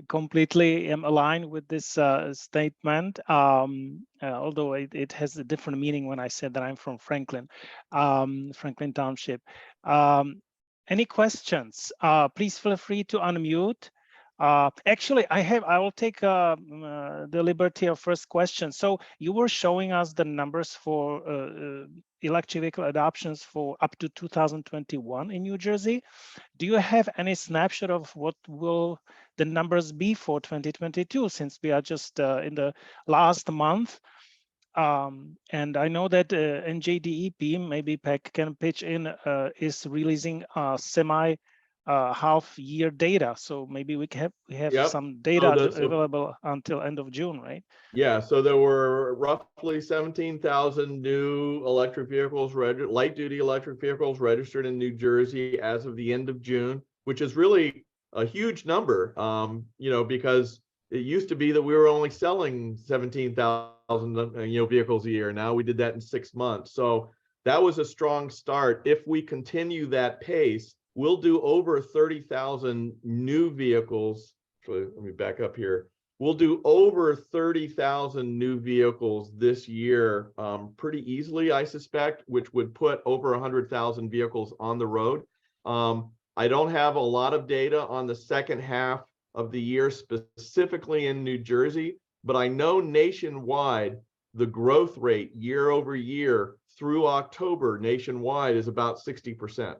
completely am aligned with this statement, although it has a different meaning when I said that I'm from Franklin, Franklin Township. Any questions? Please feel free to unmute. Actually, I will take the liberty of first question. So you were showing us the numbers for electric vehicle adoptions for up to 2021 in New Jersey. Do you have any snapshot of what will the numbers be for 2022, since we are just in the last month? And I know that NJEVA, maybe Peck can pitch in, is releasing semi half year data, so maybe we have Yep. some data available until end of June, right? Yeah, so there were roughly 17,000 new electric vehicles, light duty electric vehicles registered in New Jersey as of the end of June, which is really a huge number, because it used to be that we were only selling 17,000 vehicles a year. Now we did that in 6 months. So that was a strong start. If we continue that pace, we'll do over 30,000 new vehicles. Actually, let me back up here. We'll do over 30,000 new vehicles this year pretty easily, I suspect, which would put over 100,000 vehicles on the road. I don't have a lot of data on the second half of the year, specifically in New Jersey, but I know nationwide, the growth rate year over year through October nationwide is about 60%.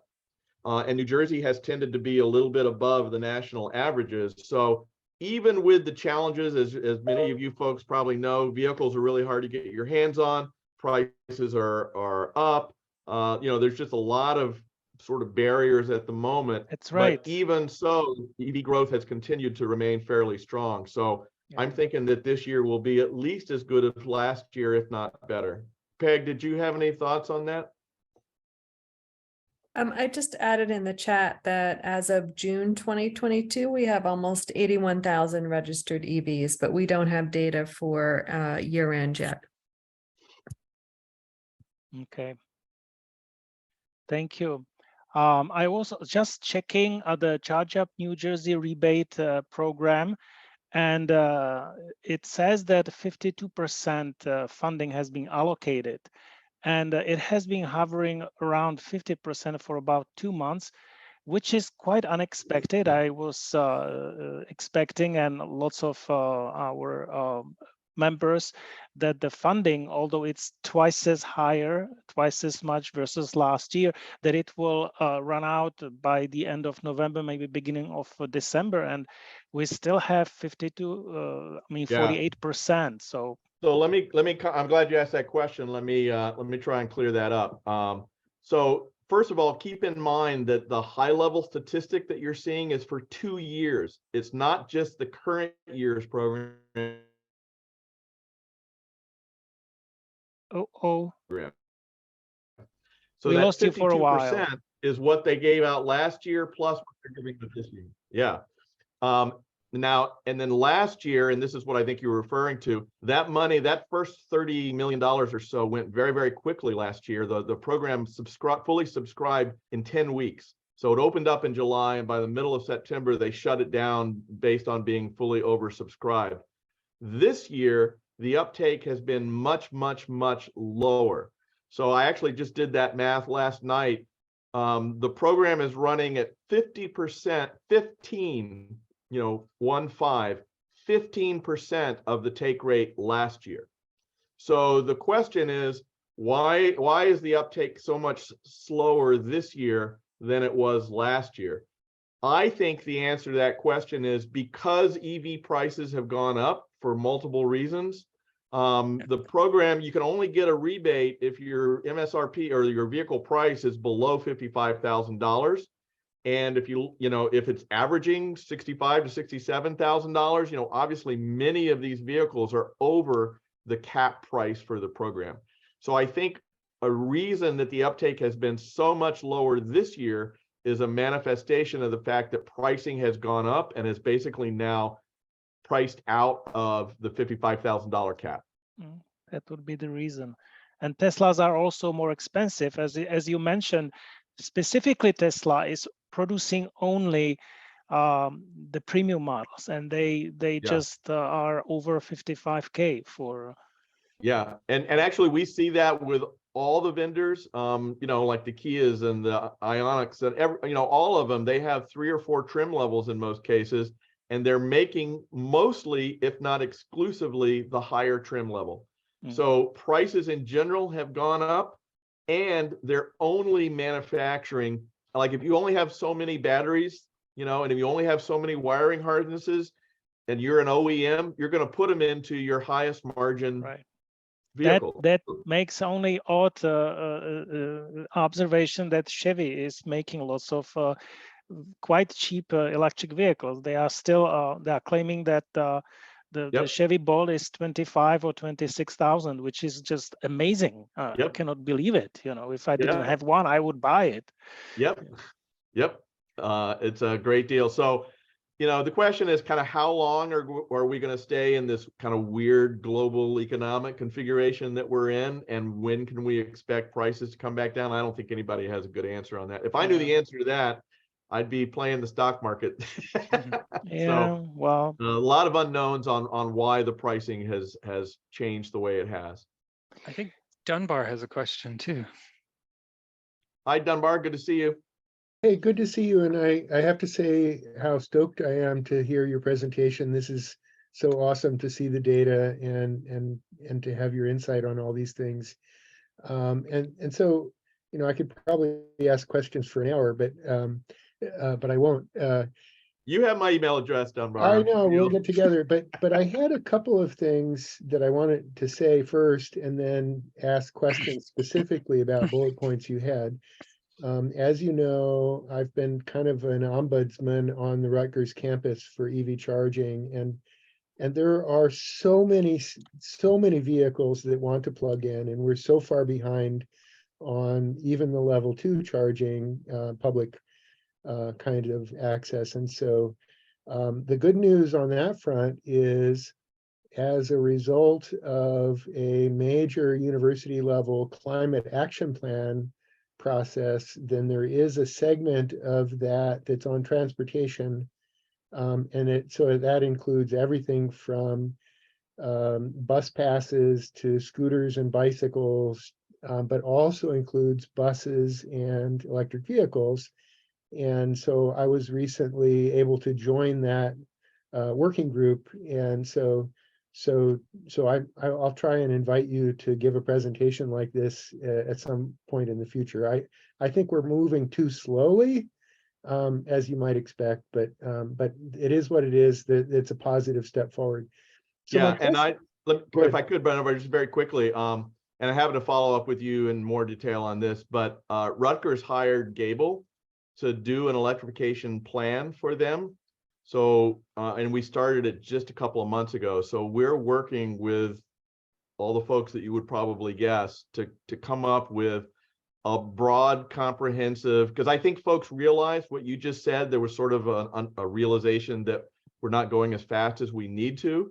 And New Jersey has tended to be a little bit above the national averages. So even with the challenges, as many of you folks probably know, vehicles are really hard to get your hands on. Prices are up. There's just a lot of sort of barriers at the moment. That's right. But even so, EV growth has continued to remain fairly strong. So yeah. I'm thinking that this year will be at least as good as last year, if not better. Peg, did you have any thoughts on that? I just added in the chat that as of June 2022, we have almost 81,000 registered EVs, but we don't have data for year end yet. Okay. Thank you. I was just checking the Charge Up New Jersey rebate program, and it says that 52% funding has been allocated. and it has been hovering around 50% for about 2 months, which is quite unexpected. I was expecting, and lots of our members, that the funding, although it's twice as much versus last year, that it will run out by the end of November, maybe beginning of December, and we still have 48%. So let me. I'm glad you asked that question. Let me try and clear that up. So first of all, keep in mind that the high level statistic that you're seeing is for 2 years. It's not just the current year's program. So we that lost 52% you for a while. Is what they gave out last year plus what they're giving this year. Yeah. Now, and then last year, and this is what I think you were referring to, that money, that first $30 million or so went very, very quickly last year. The program fully subscribed in 10 weeks. So it opened up in July, and by the middle of September, they shut it down based on being fully oversubscribed. This year, the uptake has been much, much, much lower. So I actually just did that math last night. The program is running at 50%, 15% of the take rate last year. So the question is, why is the uptake so much slower this year than it was last year? I think the answer to that question is because EV prices have gone up for multiple reasons. The program, you can only get a rebate if your MSRP or your vehicle price is below $55,000. And if if it's averaging $65,000 to $67,000, obviously many of these vehicles are over the cap price for the program. So I think a reason that the uptake has been so much lower this year is a manifestation of the fact that pricing has gone up and is basically now priced out of the $55,000 cap. That would be the reason. And Teslas are also more expensive, as you mentioned. Specifically, Tesla is producing only the premium models, and they just are over 55K for. Yeah, and actually we see that with all the vendors, like the Kias and the Ioniqs and all of them, they have 3 or 4 trim levels in most cases, and they're making mostly, if not exclusively, the higher trim level. So prices in general have gone up, and they're only manufacturing, like if you only have so many batteries, and if you only have so many wiring harnesses, and you're an OEM, you're going to put them into your highest margin vehicle. That makes only odd observation that Chevy is making lots of quite cheap electric vehicles. They are still they are claiming that the Chevy Bolt is 25 or 26,000, which is just amazing. I cannot believe it. If I didn't have one, I would buy it. Yep. It's a great deal. So, the question is kind of how long are we going to stay in this kind of weird global economic configuration that we're in, and when can we expect prices to come back down? I don't think anybody has a good answer on that. If I knew the answer to that, I'd be playing the stock market. Well, a lot of unknowns on why the pricing has changed the way it has. I think Dunbar has a question too. Hi, Dunbar. Good to see you. Hey, good to see you. And I have to say how stoked I am to hear your presentation. This is so awesome to see the data and to have your insight on all these things. And so, I could probably ask questions for an hour, but I won't. You have my email address, Dunbar. I know, we'll get together, but I had a couple of things that I wanted to say first, and then ask questions specifically about bullet points you had. As you know, I've been kind of an ombudsman on the Rutgers campus for EV charging, and there are so many vehicles that want to plug in, and we're so far behind on even the level 2 charging, public kind of access. And so the good news on that front is, as a result of a major university level climate action plan process, then there is a segment of that that's on transportation, and so that includes everything from bus passes to scooters and bicycles, but also includes buses and electric vehicles. And so I was recently able to join that working group. And I'll try and invite you to give a presentation like this at some point in the future. I think we're moving too slowly, as you might expect, but it is what it is. That it's a positive step forward. So Yeah, and if I could, Brenda, just very quickly, and I have to follow up with you in more detail on this, but Rutgers hired Gable to do an electrification plan for them. So, and we started it just a couple of months ago. So we're working with all the folks that you would probably guess to come up with a broad, comprehensive, because I think folks realize what you just said. There was sort of a realization that we're not going as fast as we need to.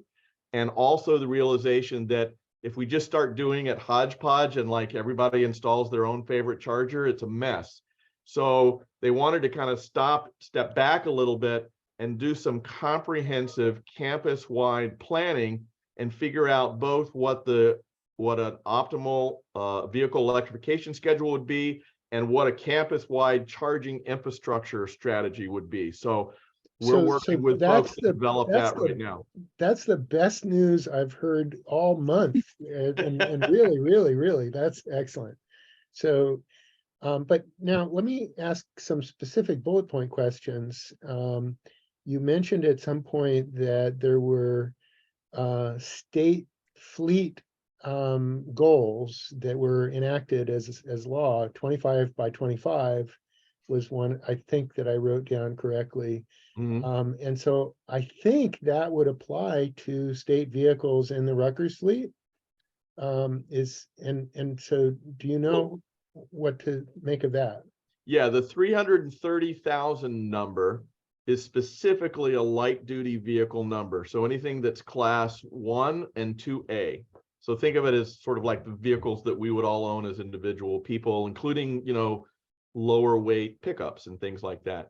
And also the realization that if we just start doing it hodgepodge and like everybody installs their own favorite charger, it's a mess. So they wanted to kind of step back a little bit and do some comprehensive campus-wide planning and figure out both what an optimal vehicle electrification schedule would be and what a campus-wide charging infrastructure strategy would be. So we're working with folks to develop that right now. That's the best news I've heard all month, and really, really, really, that's excellent. So, but now let me ask some specific bullet point questions. You mentioned at some point that there were state fleet goals that were enacted as law. 25 by 25 was one, I think, that I wrote down correctly. Mm-hmm. And so I think that would apply to state vehicles in the Rutgers fleet. So do you know what to make of that? Yeah, the 330,000 number is specifically a light duty vehicle number. So anything that's class 1 and 2A. So think of it as sort of like the vehicles that we would all own as individual people, including, lower weight pickups and things like that.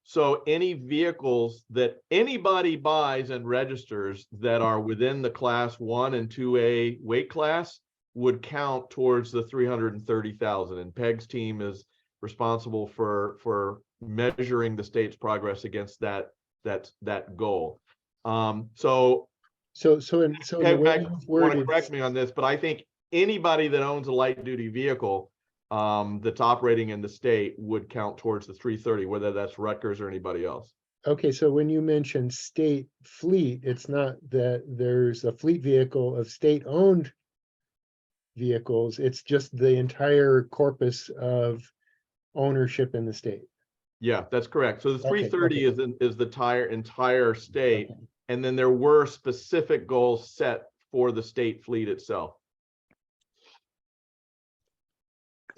So any vehicles that anybody buys and registers that are within the class 1 and 2A weight class would count towards the 330,000. And Peg's team is responsible for measuring the state's progress against that goal. So Peg want to correct me on this, but I think anybody that owns a light duty vehicle that's operating in the state would count towards the 330, whether that's Rutgers or anybody else. Okay, so when you mention state fleet, it's not that there's a fleet vehicle of state-owned vehicles, it's just the entire corpus of ownership in the state. Yeah, that's correct. So the 330 is the entire state, Okay. And then there were specific goals set for the state fleet itself.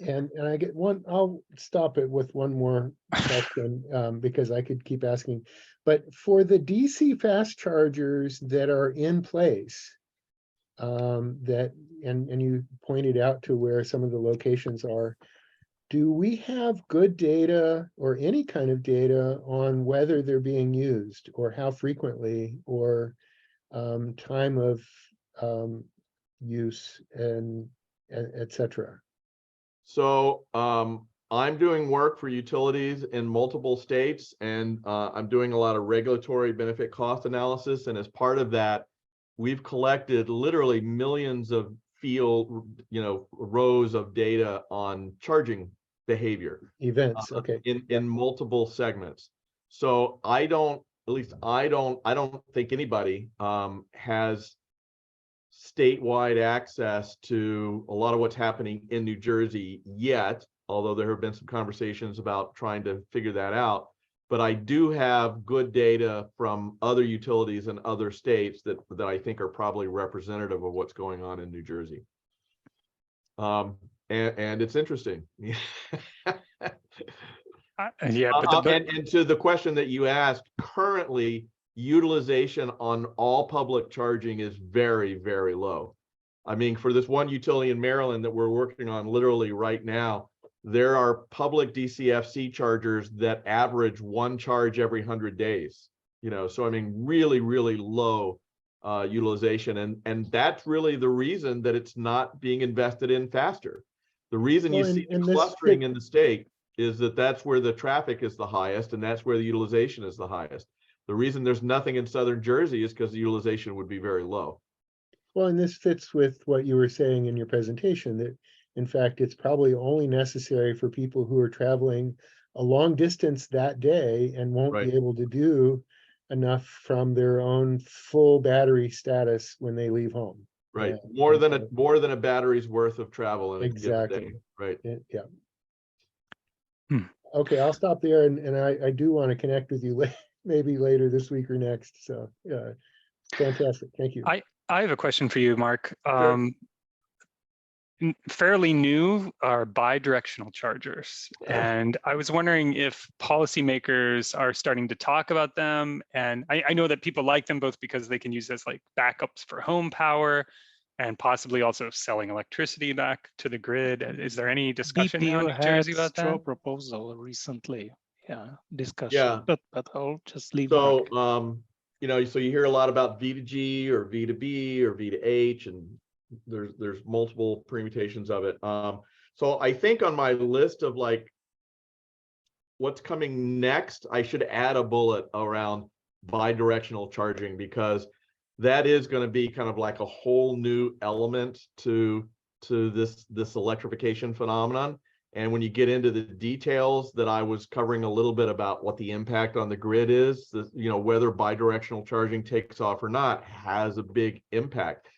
And I get one, I'll stop it with one more question, because I could keep asking. But for the DC fast chargers that are in place, and you pointed out to where some of the locations are, do we have good data or any kind of data on whether they're being used or how frequently or time of use and et cetera? So I'm doing work for utilities in multiple states, and I'm doing a lot of regulatory benefit cost analysis. And as part of that, we've collected literally millions of field, rows of data on charging behavior Events, okay. in multiple segments. So I don't think anybody has statewide access to a lot of what's happening in New Jersey yet, although there have been some conversations about trying to figure that out. But I do have good data from other utilities in other states that I think are probably representative of what's going on in New Jersey. And it's interesting. Yeah, but and to the question that you asked, currently utilization on all public charging is very, very low. I mean, for this one utility in Maryland that we're working on literally right now, there are public DCFC chargers that average one charge every 100 days. So I mean, really, really low utilization, and that's really the reason that it's not being invested in faster. The reason you Well, see the and this clustering fit- in the state is that that's where the traffic is the highest, and that's where the utilization is the highest. The reason there's nothing in Southern Jersey is because the utilization would be very low. Well, and this fits with what you were saying in your presentation, that in fact, it's probably only necessary for people who are traveling a long distance that day and won't Right. be able to do enough from their own full battery status when they leave home. Right. And More than so- a battery's worth of travel in a given Exactly. day. Right. Yeah. Hmm. Okay, I'll stop there, and I do want to connect with you maybe later this week or next. So yeah, fantastic. Thank you. I have a question for you, Mark. Sure. Fairly new are bi-directional chargers. And I was wondering if policymakers are starting to talk about them. And I know that people like them both because they can use as like backups for home power and possibly also selling electricity back to the grid. Is there any discussion now in BPU New had Jersey about straw that? proposal recently. Yeah, discussion. Yeah. But I'll just leave. So, Mark. you know, so you hear a lot about V2G or V2B or V2H, and there's multiple permutations of it. So I think on my list of like what's coming next, I should add a bullet around bi-directional charging, because that is going to be kind of like a whole new element to this electrification phenomenon. And when you get into the details that I was covering a little bit about what the impact on the grid is, you know, whether bidirectional charging takes off or not has a big impact.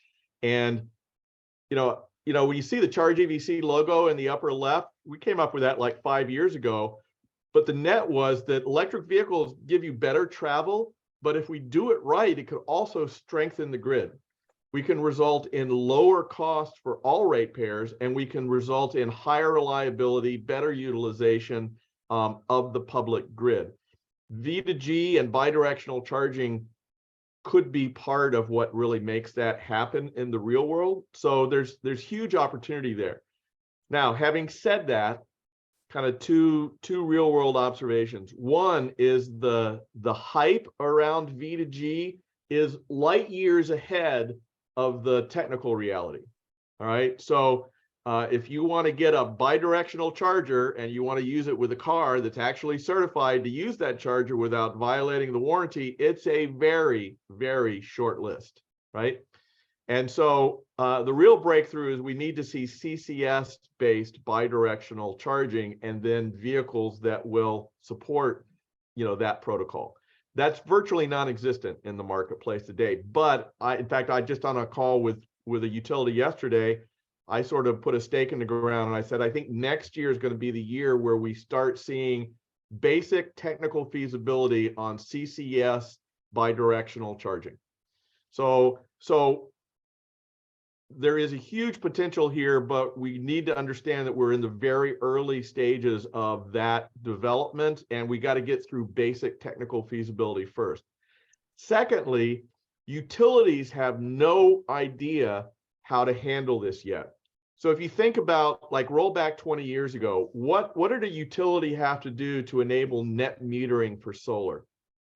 And, you know, when you see the Charge EVC logo in the upper left, we came up with that like 5 years ago. But the net was that electric vehicles give you better travel, but if we do it right, it could also strengthen the grid. We can result in lower cost for all ratepayers, and we can result in higher reliability, better utilization of the public grid. V2G and bidirectional charging could be part of what really makes that happen in the real world. So there's huge opportunity there. Now, having said that, kind of two real world observations. One is the hype around V2G is light years ahead of the technical reality. All right. So if you want to get a bidirectional charger and you want to use it with a car that's actually certified to use that charger without violating the warranty, it's a very, very short list. Right. And so the real breakthrough is we need to see CCS-based bidirectional charging, and then vehicles that will support, you know, that protocol. That's virtually non-existent in the marketplace today. But in fact, I just on a call with a utility yesterday, I sort of put a stake in the ground and I said, I think next year is going to be the year where we start seeing basic technical feasibility on CCS bidirectional charging. So there is a huge potential here, but we need to understand that we're in the very early stages of that development, and we got to get through basic technical feasibility first. Secondly, utilities have no idea how to handle this yet. So if you think about, like, roll back 20 years ago, what did a utility have to do to enable net metering for solar,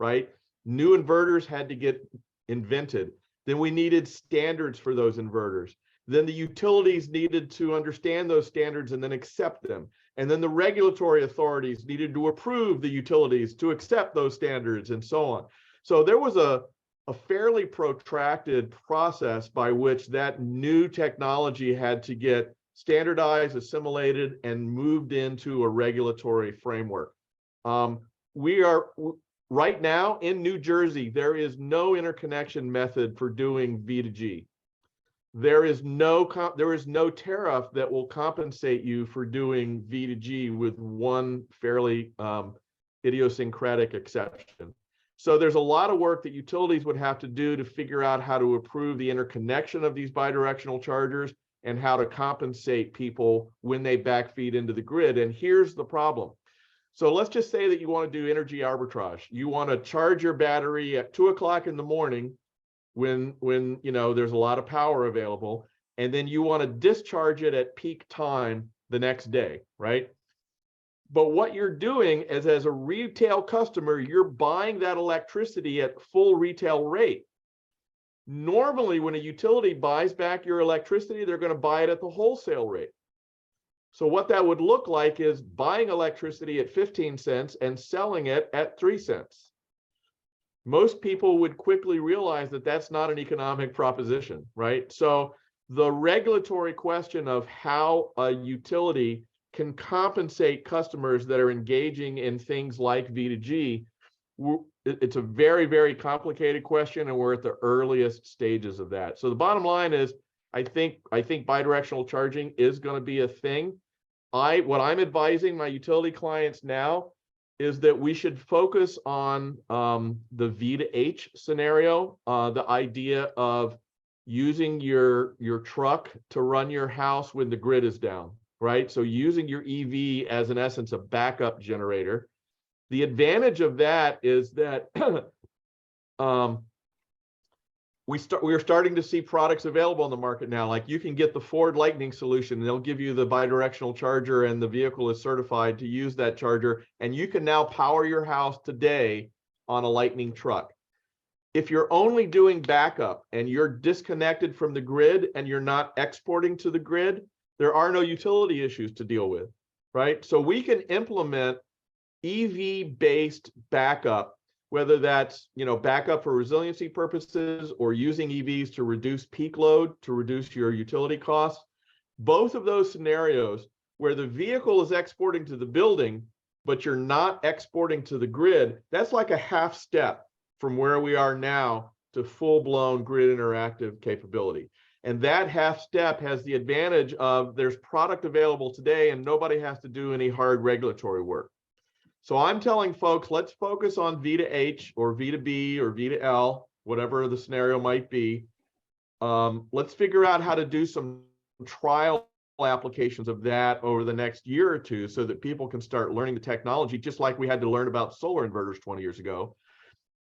right? New inverters had to get invented. Then we needed standards for those inverters. Then the utilities needed to understand those standards and then accept them. And then the regulatory authorities needed to approve the utilities to accept those standards and so on. So there was a fairly protracted process by which that new technology had to get standardized, assimilated, and moved into a regulatory framework. We are right now in New Jersey, there is no interconnection method for doing V2G. There is no tariff that will compensate you for doing V2G with one fairly idiosyncratic exception. So there's a lot of work that utilities would have to do to figure out how to approve the interconnection of these bidirectional chargers and how to compensate people when they backfeed into the grid. And here's the problem. So let's just say that you want to do energy arbitrage. You want to charge your battery at 2 o'clock in the morning when you know there's a lot of power available, and then you want to discharge it at peak time the next day, right? But what you're doing is, as a retail customer, you're buying that electricity at full retail rate. Normally, when a utility buys back your electricity, they're going to buy it at the wholesale rate. So what that would look like is buying electricity at 15 cents and selling it at 3 cents. Most people would quickly realize that that's not an economic proposition, right? So the regulatory question of how a utility can compensate customers that are engaging in things like V2G, it's a very, very complicated question, and we're at the earliest stages of that. So the bottom line is, I think bidirectional charging is going to be a thing. What I'm advising my utility clients now is that we should focus on the V2H scenario, the idea of using your truck to run your house when the grid is down, right? So using your EV as, in essence, a backup generator. The advantage of that is that we are starting to see products available on the market now. Like you can get the Ford Lightning solution, and they'll give you the bidirectional charger, and the vehicle is certified to use that charger, and you can now power your house today on a Lightning truck. If you're only doing backup and you're disconnected from the grid and you're not exporting to the grid, there are no utility issues to deal with, right? So we can implement EV-based backup, whether that's backup for resiliency purposes or using EVs to reduce peak load, to reduce your utility costs. Both of those scenarios where the vehicle is exporting to the building, but you're not exporting to the grid, that's like a half step from where we are now to full-blown grid interactive capability. And that half step has the advantage of there's product available today and nobody has to do any hard regulatory work. So I'm telling folks, let's focus on V2H or V2B or V2L, whatever the scenario might be. Let's figure out how to do some trial applications of that over the next year or two so that people can start learning the technology, just like we had to learn about solar inverters 20 years ago.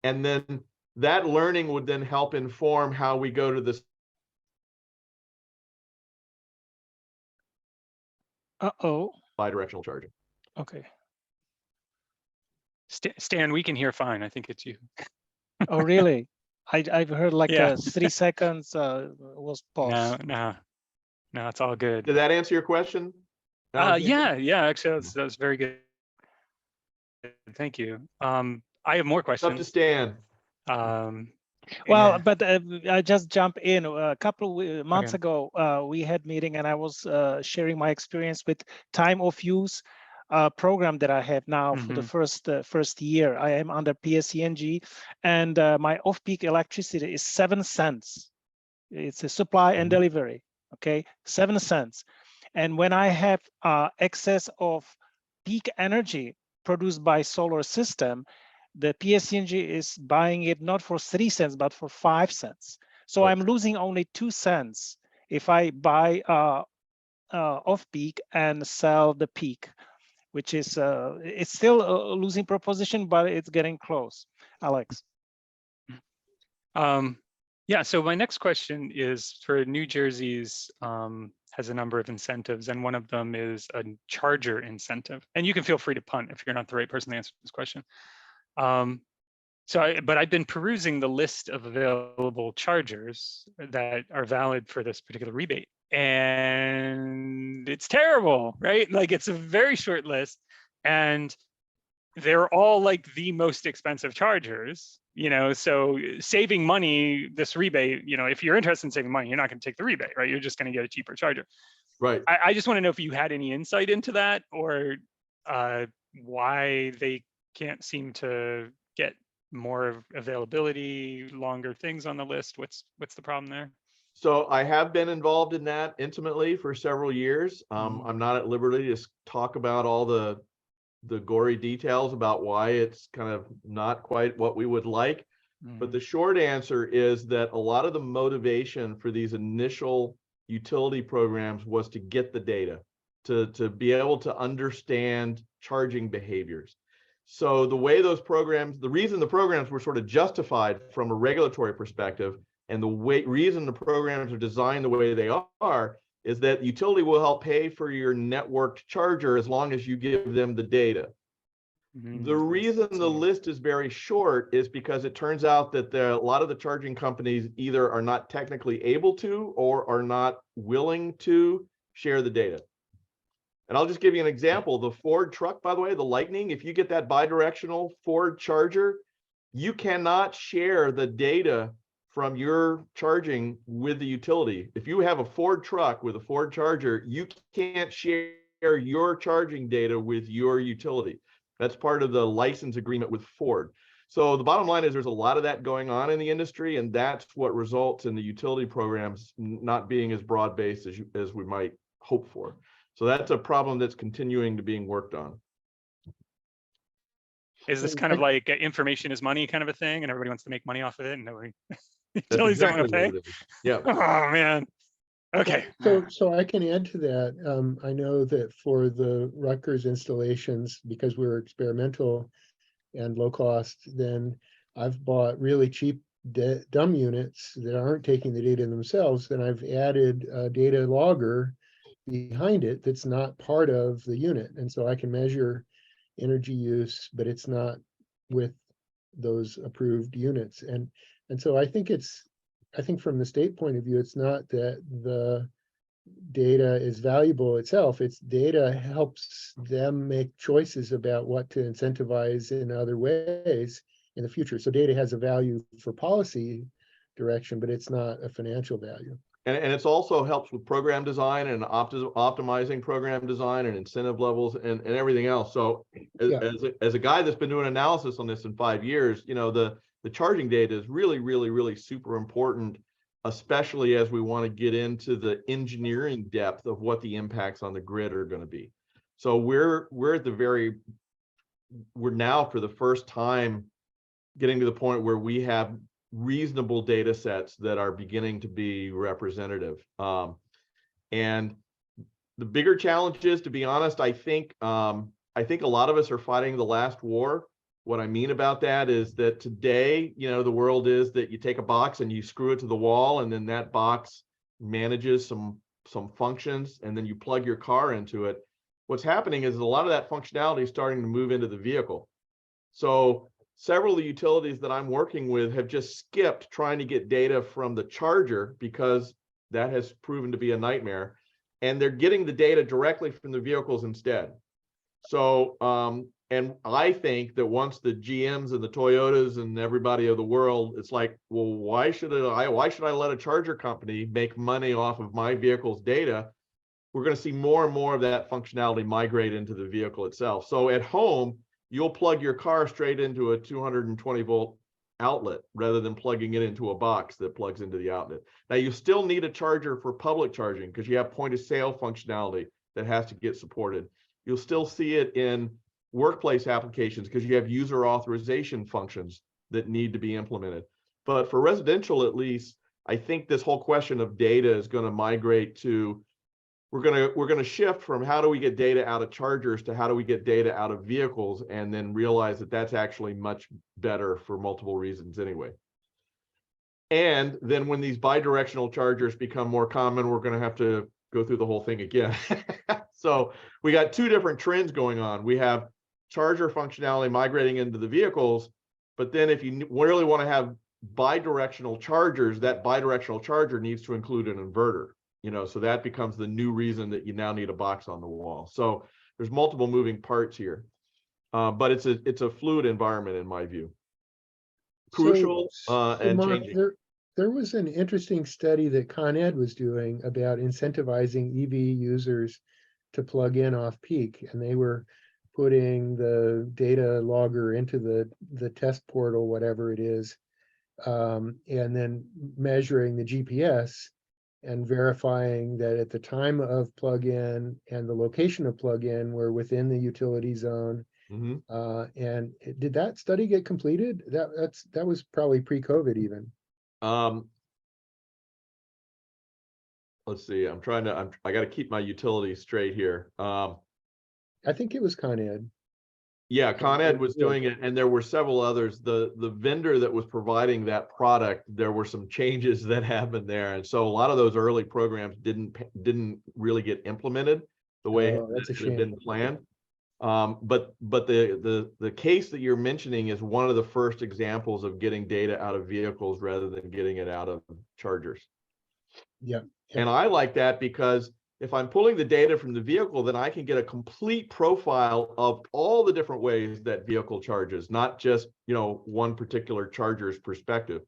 And then that learning would then help inform how we go to this. Bidirectional charging. Okay. Stan, we can hear fine. I think it's you. Oh, really? I've heard like Yeah. 3 seconds was paused. No, it's all good. Did that answer your question? Yeah, actually, that was very good. Thank you. I have more questions. Up to Stan. Well, Yeah. but I just jump in. A couple of months ago, we had meeting, and I was sharing my experience with time of use program that I have now for the first year. I am under PSENG, and my off-peak electricity is 7 cents. It's a supply and delivery. Okay, 7 cents. And when I have excess of peak energy produced by solar system, the PSENG is buying it not for 3 cents, but for 5 cents. So I'm losing only 2 cents if I buy off peak and sell the peak, which is it's still a losing proposition, but it's getting close. Alex. Yeah, so my next question is for New Jersey's has a number of incentives, and one of them is a charger incentive. And you can feel free to punt if you're not the right person to answer this question. But I've been perusing the list of available chargers that are valid for this particular rebate, and it's terrible, right? Like it's a very short list, and they're all like the most expensive chargers, so saving money, this rebate, if you're interested in saving money, you're not going to take the rebate, right? You're just going to get a cheaper charger. Right. I just want to know if you had any insight into that, or why they can't seem to get more availability, longer things on the list. What's the problem there? So I have been involved in that intimately for several years. I'm not at liberty to talk about all the gory details about why it's kind of not quite what we would like. But the short answer is that a lot of the motivation for these initial utility programs was to get the data, to be able to understand charging behaviors. So the way those programs, the reason the programs were sort of justified from a regulatory perspective, and the reason the programs are designed the way they are, is that utility will help pay for your networked charger as long as you give them the data. The reason the list is very short is because it turns out that a lot of the charging companies either are not technically able to or are not willing to share the data. And I'll just give you an example. The Ford truck, by the way, the Lightning, if you get that bidirectional Ford charger, you cannot share the data from your charging with the utility. If you have a Ford truck with a Ford charger, you can't share your charging data with your utility. That's part of the license agreement with Ford. So the bottom line is there's a lot of that going on in the industry, and that's what results in the utility programs not being as broad-based as we might hope for. So that's a problem that's continuing to being worked on. Is this kind of like information is money kind of a thing, and everybody wants to make money off of it, and nobody That's utilities don't want to exactly pay? what it is. Yeah. Oh man. Okay. So I can add to that. I know that for the Rutgers installations, because we're experimental and low cost, then I've bought really cheap dumb units that aren't taking the data themselves. Then I've added a data logger behind it that's not part of the unit. And so I can measure energy use, but it's not with those approved units. And so I think from the state point of view, it's not that the data is valuable itself. It's data helps them make choices about what to incentivize in other ways in the future. So data has a value for policy direction, but it's not a financial value. And it's also helps with program design and optimizing program design and incentive levels and everything else. So as a guy that's been doing analysis on this in 5 years, you know, the charging data is really super important, especially as we want to get into the engineering depth of what the impacts on the grid are going to be. So we're now for the first time getting to the point where we have reasonable data sets that are beginning to be representative. And the bigger challenge is, to be honest, I think a lot of us are fighting the last war. What I mean about that is that today, you know, the world is that you take a box and you screw it to the wall, and then that box manages some functions, and then you plug your car into it. What's happening is a lot of that functionality is starting to move into the vehicle. So several of the utilities that I'm working with have just skipped trying to get data from the charger because that has proven to be a nightmare, and they're getting the data directly from the vehicles instead. So, and I think that once the GMs and the Toyotas and everybody of the world, it's like, well, why should I let a charger company make money off of my vehicle's data? We're going to see more and more of that functionality migrate into the vehicle itself. So at home, you'll plug your car straight into a 220 volt outlet rather than plugging it into a box that plugs into the outlet. Now, you still need a charger for public charging because you have point of sale functionality that has to get supported. You'll still see it in workplace applications because you have user authorization functions that need to be implemented. But for residential, at least, I think this whole question of data is going to migrate to, we're going to shift from how do we get data out of chargers to how do we get data out of vehicles, and then realize that that's actually much better for multiple reasons anyway. And then when these bidirectional chargers become more common, we're going to have to go through the whole thing again. So we got two different trends going on. We have charger functionality migrating into the vehicles, but then if you really want to have bidirectional chargers, that bidirectional charger needs to include an inverter, you know, so that becomes the new reason that you now need a box on the wall. So there's multiple moving parts here, but it's a fluid environment in my view. Crucial and Mark, changing. there was an interesting study that Con Ed was doing about incentivizing EV users to plug in off peak, and they were putting the data logger into the test portal, whatever it is, and then measuring the GPS and verifying that at the time of plug-in and the location of plug-in were within the utility zone. Mm-hmm. And did that study get completed? That was probably pre-COVID even. Let's see. I got to keep my utility straight here. I think it was Con Ed. Yeah, Con Ed was doing it, and there were several others. The vendor that was providing that product, there were some changes that happened there, and so a lot of those early programs didn't really get implemented the way that's a it had been shame. planned. But the case that you're mentioning is one of the first examples of getting data out of vehicles rather than getting it out of chargers. Yeah. And I like that because if I'm pulling the data from the vehicle, then I can get a complete profile of all the different ways that vehicle charges, not just, one particular charger's perspective.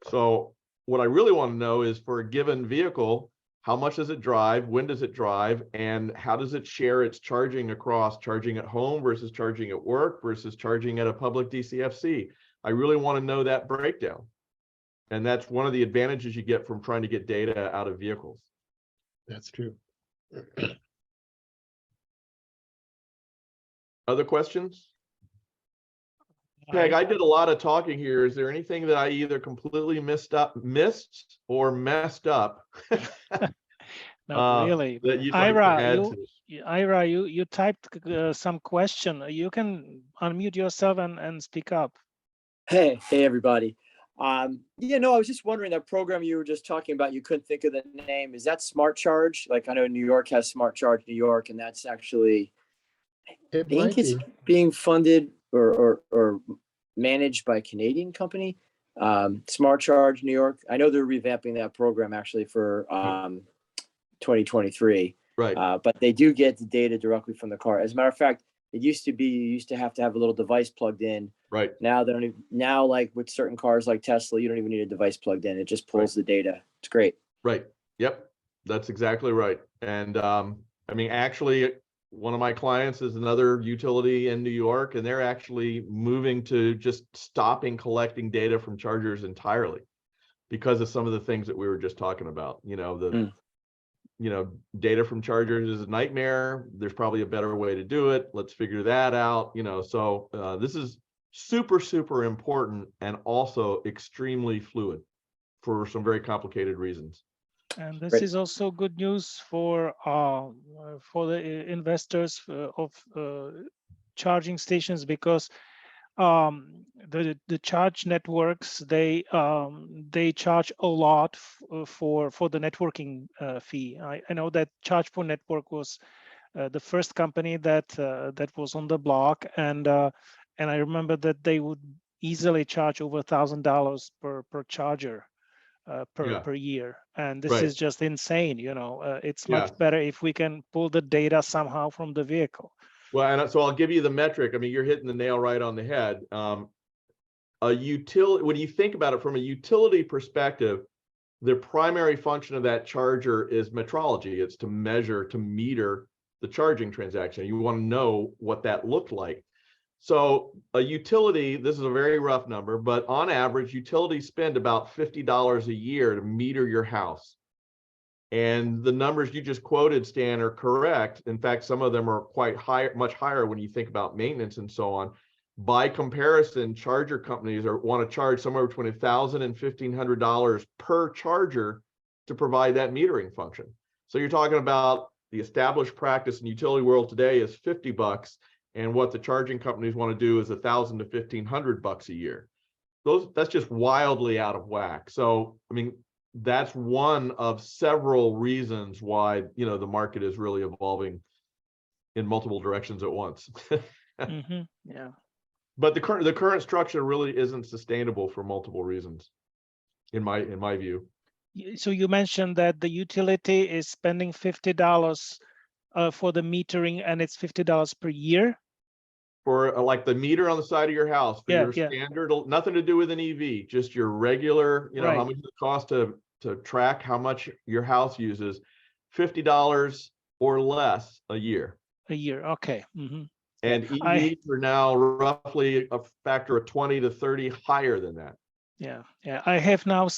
So what I really want to know is, for a given vehicle, how much does it drive, when does it drive, and how does it share its charging across charging at home versus charging at work versus charging at a public DCFC? I really want to know that breakdown. And that's one of the advantages you get from trying to get data out of vehicles. That's true. Other questions? Peg, I did a lot of talking here. Is there anything that I either completely missed or messed up? Not really. That you'd like to add to? Ira, you typed some question. You can unmute yourself and speak up. Hey everybody. I was just wondering, that program you were just talking about, you couldn't think of the name. Is that Smart Charge? Like, I know New York has Smart Charge New York, and that's actually, I think it's being funded or managed by a Canadian company. Smart Charge New York. I know they're revamping that program actually for 2023. Right. But they do get the data directly from the car. As a matter of fact, it used to be you used to have a little device plugged in. Right. Now they don't even, now like with certain cars like Tesla, you don't even need a device plugged in. It just pulls the data. It's great. Right. Yep. That's exactly right. And actually, one of my clients is another utility in New York, and they're actually moving to just stopping collecting data from chargers entirely because of some of the things that we were just talking about. Data from chargers is a nightmare. There's probably a better way to do it. Let's figure that out. So this is super, super important and also extremely fluid for some very complicated reasons. And this is also good news for the investors of charging stations, because the charge networks, they charge a lot for the networking fee. I know that Charge4 Network was the first company that was on the block, and I remember that they would easily charge over $1,000 per charger per year, and this is just insane. It's much better if we can pull the data somehow from the vehicle. Well, and so I'll give you the metric. I mean, you're hitting the nail right on the head. A utility, when you think about it from a utility perspective, the primary function of that charger is metrology. It's to meter the charging transaction. You want to know what that looked like. So a utility, this is a very rough number, but on average, utilities spend about $50 a year to meter your house. And the numbers you just quoted, Stan, are correct. In fact, some of them are quite higher, much higher when you think about maintenance and so on. By comparison, charger companies want to charge somewhere between $1,000 and $1,500 per charger to provide that metering function. So you're talking about the established practice in utility world today is $50, and what the charging companies want to do is $1,000 to $1,500 a year. That's just wildly out of whack. So, I mean, that's one of several reasons why the market is really evolving in multiple directions at once. Yeah. But the current structure really isn't sustainable for multiple reasons, in my view. So you mentioned that the utility is spending $50 for the metering, and it's $50 per year. For like the meter on the side of your house, for your standard, nothing to do with an EV, just your regular, how much it costs to track how much your house uses, $50 or less a year. A year, okay. And EVs are now roughly a factor of 20 to 30 higher than that. Yeah. I have now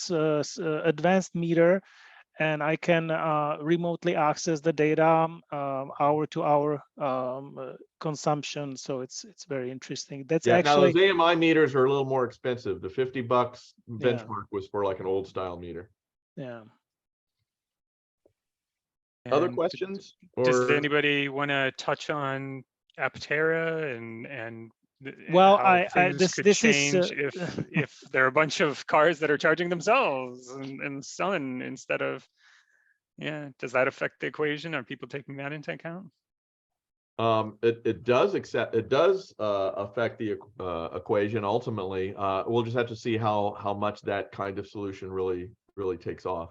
advanced meter, and I can remotely access the data hour to hour consumption. So it's very interesting. That's actually, now those AMI meters are a little more expensive. The $50 benchmark was for like an old style meter. Yeah. Other questions? Does anybody want to touch on Aptera and well, how things could this change is if there are a bunch of cars that are charging themselves in the sun instead of, does that affect the equation? Are people taking that into account? It does affect the equation ultimately. We'll just have to see how much that kind of solution really takes off.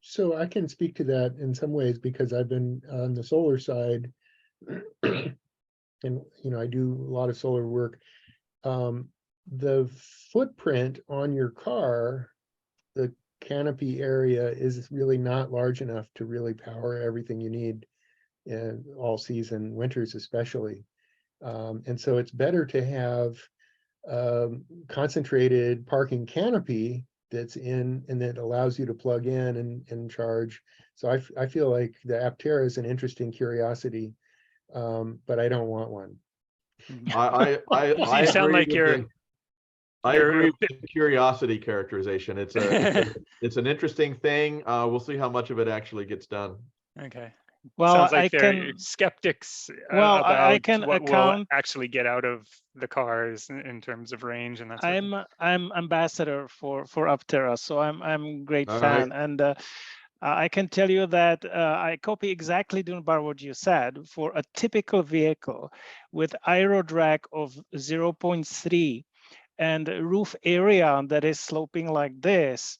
So I can speak to that in some ways because I've been on the solar side, and I do a lot of solar work. The footprint on your car, the canopy area, is really not large enough to really power everything you need in all season, winters especially. And so it's better to have concentrated parking canopy that's in and that allows you to plug in and charge. So I feel like the Aptera is an interesting curiosity, but I don't want one. I You sound agree like with you're I agree with the curiosity characterization. It's an interesting thing. We'll see how much of it actually gets done. okay. Well, Sounds like I they're can. skeptics Well, about I can what will account. actually get out of the cars in terms of range and that sort of thing. I'm ambassador for Aptera, so I'm great All fan, right. and I can tell you that I copy exactly Dunbar what you said. For a typical vehicle with aero drag of 0.3 and roof area that is sloping like this,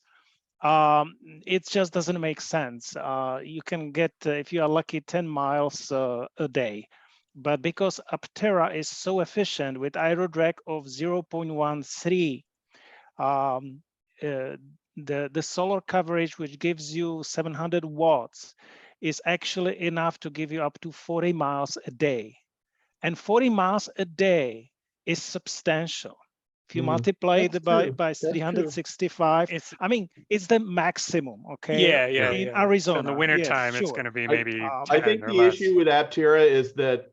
it just doesn't make sense. You can get, if you are lucky, 10 miles a day. But because Aptera is so efficient with aero drag of 0.13, the solar coverage, which gives you 700 watts, is actually enough to give you up to 40 miles a day. And 40 miles a day is substantial. If you multiply it by 365, I mean, it's the maximum, okay? Yeah. In So Arizona, in the winter yes, time, it's sure. going to be maybe I 10 think or the less. issue with Aptera is that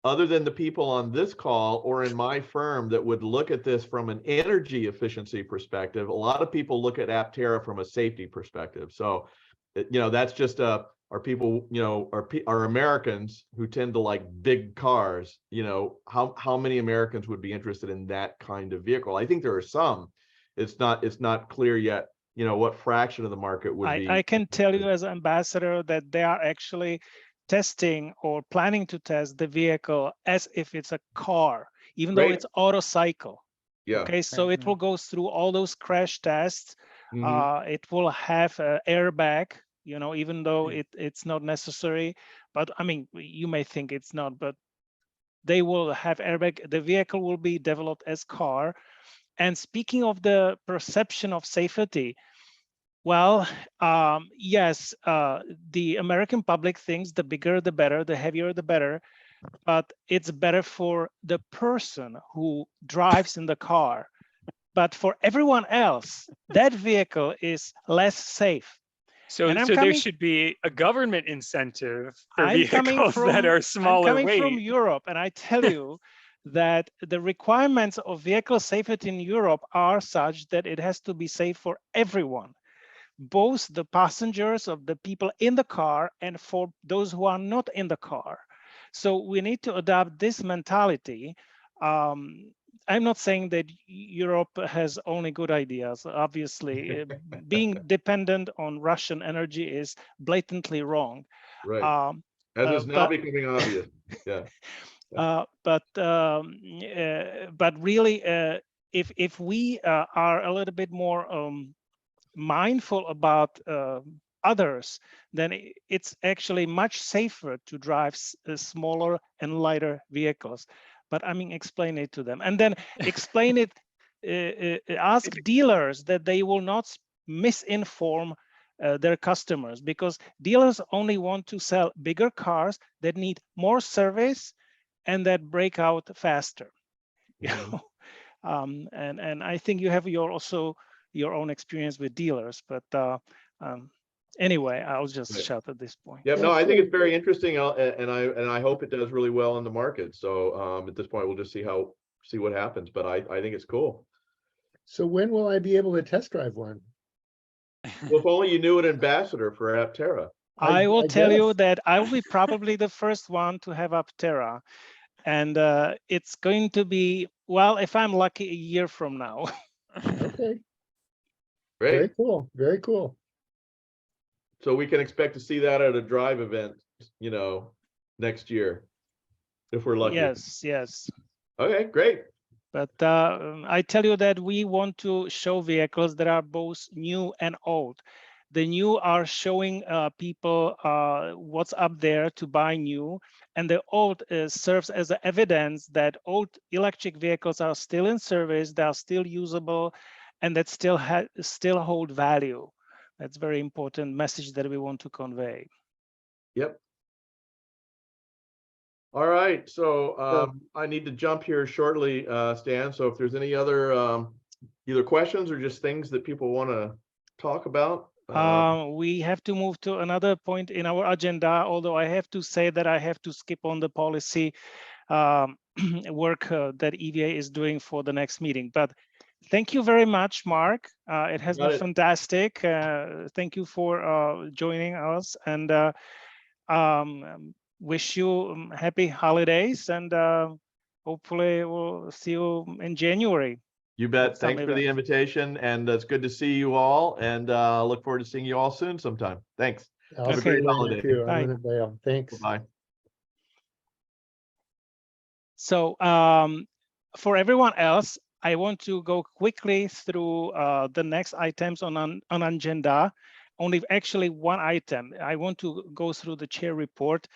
other than the people on this call or in my firm that would look at this from an energy efficiency perspective, a lot of people look at Aptera from a safety perspective. So, that's just are people, are Americans who tend to like big cars, how many Americans would be interested in that kind of vehicle? I think there are some. It's not clear yet, what fraction of the market would be. I can tell you as ambassador that they are actually testing or planning to test the vehicle as if it's a car, even though it's auto cycle. Yeah. Okay, so it will go through all those crash tests. It will have an airbag, even though it's not necessary. But I mean, you may think it's not, but they will have airbag. The vehicle will be developed as car. And speaking of the perception of safety, well, yes, the American public thinks the bigger the better, the heavier the better, but it's better for the person who drives in the car. But for everyone else, that vehicle is less safe. So there should be a government incentive for vehicles that are smaller I'm coming weight. from Europe, and I tell you that the requirements of vehicle safety in Europe are such that it has to be safe for everyone, both the passengers of the people in the car and for those who are not in the car. So we need to adopt this mentality. I'm not saying that Europe has only good ideas. Obviously, being dependent on Russian energy is blatantly wrong. Right. As is now becoming obvious. Yeah. But really, if we are a little bit more mindful about others, then it's actually much safer to drive smaller and lighter vehicles. But I mean, explain it to them, and then explain it. Ask dealers that they will not misinform their customers, because dealers only want to sell bigger cars that need more service and that break out faster. And I think you have your own experience with dealers, but anyway, I'll just shout at this point. Yeah, no, I think it's very interesting, and I hope it does really well in the market. So at this point, we'll just see what happens. But I think it's cool. So when will I be able to test drive one? Well, if only you knew an ambassador for Aptera. I will tell you that I will be probably the first one to have Aptera, and it's going to be, well, if I'm lucky, a year from now. Okay. Great. Very cool. Very cool. So we can expect to see that at a drive event next year, if we're lucky. Yes. Okay, great. But I tell you that we want to show vehicles that are both new and old. The new are showing people what's up there to buy new, and the old serves as evidence that old electric vehicles are still in service, they are still usable, and that still hold value. That's very important message that we want to convey. Yep. All right, so I need to jump here shortly, Stan. So if there's any other either questions or just things that people want to talk about. We have to move to another point in our agenda, although I have to say that I have to skip on the policy work that EVA is doing for the next meeting. But thank you very much, Mark. It has been fantastic. Thank you for joining us, and wish you happy holidays, and hopefully we'll see you in January. You bet. Thanks for the invitation, and it's good to see you all, and look forward to seeing you all soon sometime. Thanks. Have a great holiday. I'm gonna bail. Thanks. Bye. So for everyone else, I want to go quickly through the next items on agenda. Only actually one item. I want to go through the chair report.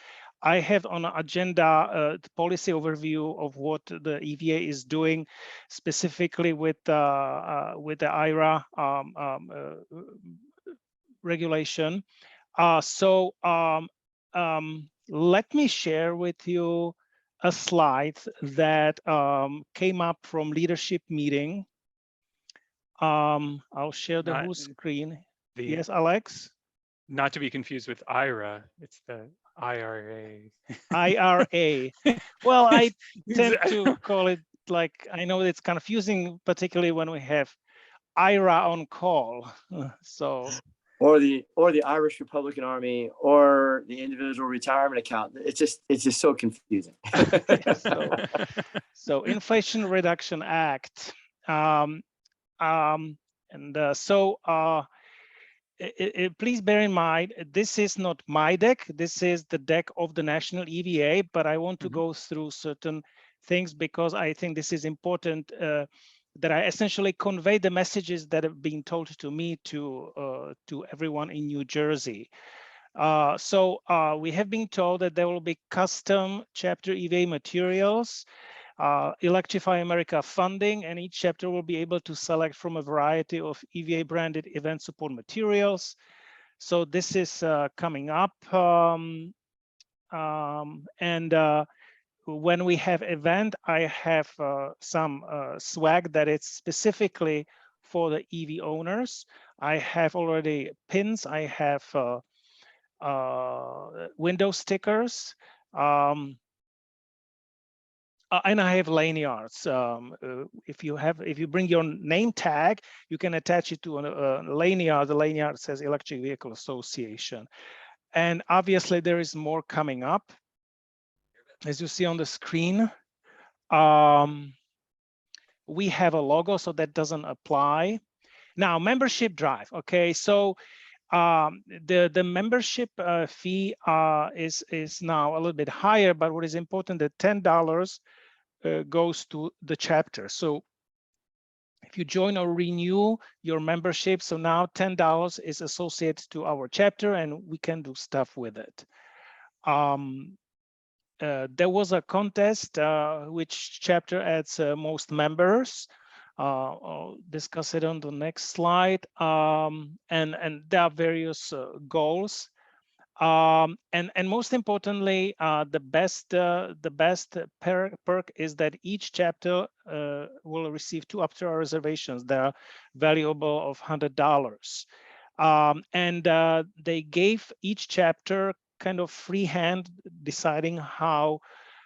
I have on agenda the policy overview of what the EVA is doing, specifically with the IRA regulation. Let me share with you a slide that came up from leadership meeting. I'll share the whole screen. Yes, Alex? Not to be confused with IRA, it's the IRA. IRA. Well, I tend to call it, like, I know it's confusing, particularly when we have IRA on call. So. Or the Irish Republican Army, or the individual retirement account. It's just so confusing. So Inflation Reduction Act. Please bear in mind, this is not my deck. This is the deck of the National EVA, but I want to go through certain things because I think this is important, that I essentially convey the messages that have been told to me to everyone in New Jersey. We have been told that there will be custom chapter EVA materials, Electrify America funding, and each chapter will be able to select from a variety of EVA branded event support materials. So this is coming up, when we have event, I have some swag that is specifically for the EV owners. I have already pins, I have window stickers, and I have lanyards. If you bring your name tag, you can attach it to a lanyard. The lanyard says Electric Vehicle Association. And obviously there is more coming up. As you see on the screen, we have a logo, so that doesn't apply. Now, membership drive. Okay, so the membership fee is now a little bit higher, but what is important, that $10 goes to the chapter. So if you join or renew your membership, so now $10 is associated to our chapter, and we can do stuff with it. There was a contest, which chapter adds most members. I'll discuss it on the next slide. And there are various goals. And most importantly, the best perk is that each chapter will receive 2 Aptera reservations that are valuable of $100. And they gave each chapter kind of free hand deciding how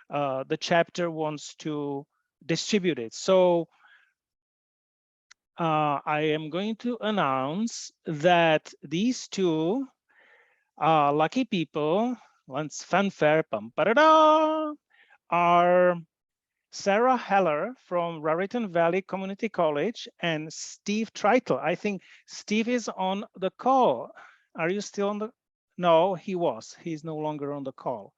the chapter wants to distribute it. So I am going to announce that these 2 lucky people, once fanfare, are Sarah Heller from Raritan Valley Community College and Steve Treitel. I think Steve is on the call. Are you still on the? No, he's no longer on the call.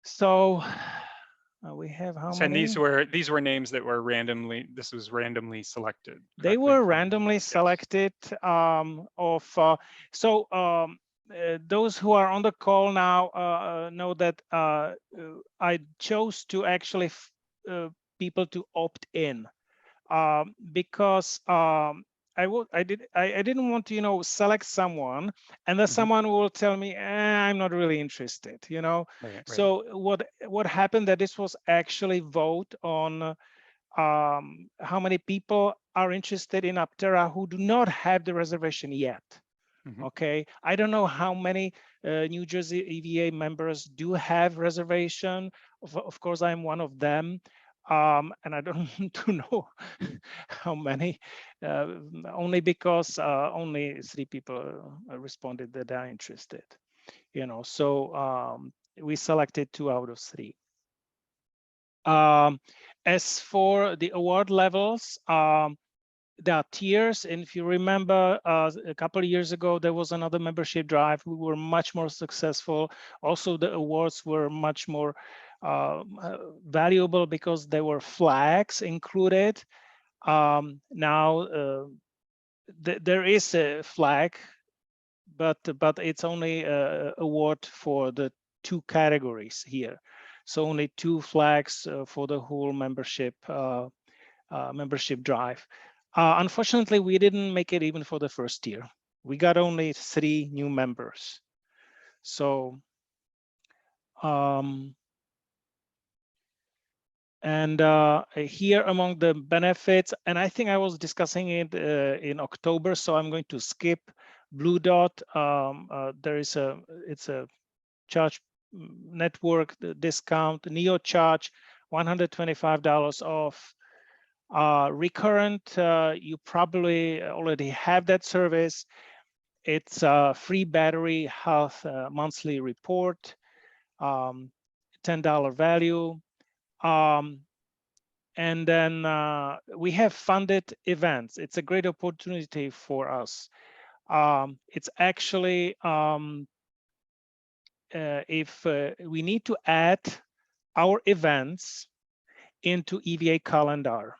So we have how And many? these were names that were randomly. This was randomly selected. They correctly, were from- randomly yes. selected. Those who are on the call now know that I chose to actually people to opt in because I didn't want to select someone and then Mhm. someone will tell me I'm not really interested. Right. So what happened that this was actually vote on how many people are interested in Aptera who do not have the reservation yet. Mhm. Okay, I don't know how many New Jersey EVA members do have reservation. Of course, I'm one of them, and I don't want to know how many, only because only 3 people responded that they're interested. So we selected 2 out of 3. As for the award levels, there are tiers, and if you remember, a couple of years ago, there was another membership drive. We were much more successful. Also, the awards were much more valuable because there were flags included. Now, there is a flag, but it's only an award for the 2 categories here. So only 2 flags for the whole membership drive. Unfortunately, we didn't make it even for the first year. We got only 3 new members. So, here among the benefits, and I think I was discussing it in October, so I'm going to skip Blue Dot. It's a charge network discount, Neo charge, $125 off. Recurrent, you probably already have that service. It's a free battery health monthly report, $10 value. And then we have funded events. It's a great opportunity for us. It's actually, if we need to add our events into EVA calendar.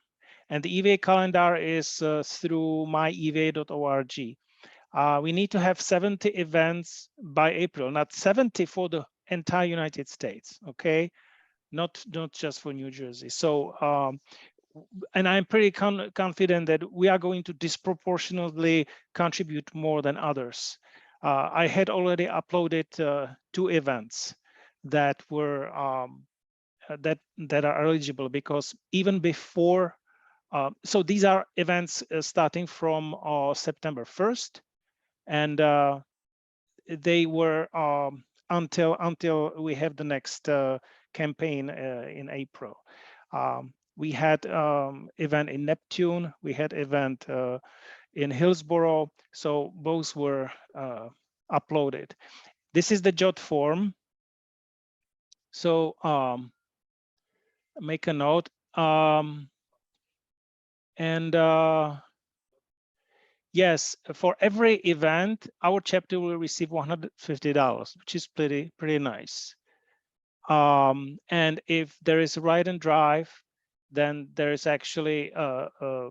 And the EVA calendar is through myeva.org. We need to have 70 events by April, not 70 for the entire United States, okay? Not just for New Jersey. So, and I'm pretty confident that we are going to disproportionately contribute more than others. I had already uploaded 2 events that were that are eligible, because even before, so these are events starting from September 1st, and they were until we have the next campaign in April. We had event in Neptune, we had event in Hillsborough, so both were uploaded. This is the JOT form. So make a note. Yes, for every event, our chapter will receive $150, which is pretty nice. And if there is a ride and drive, then there is actually a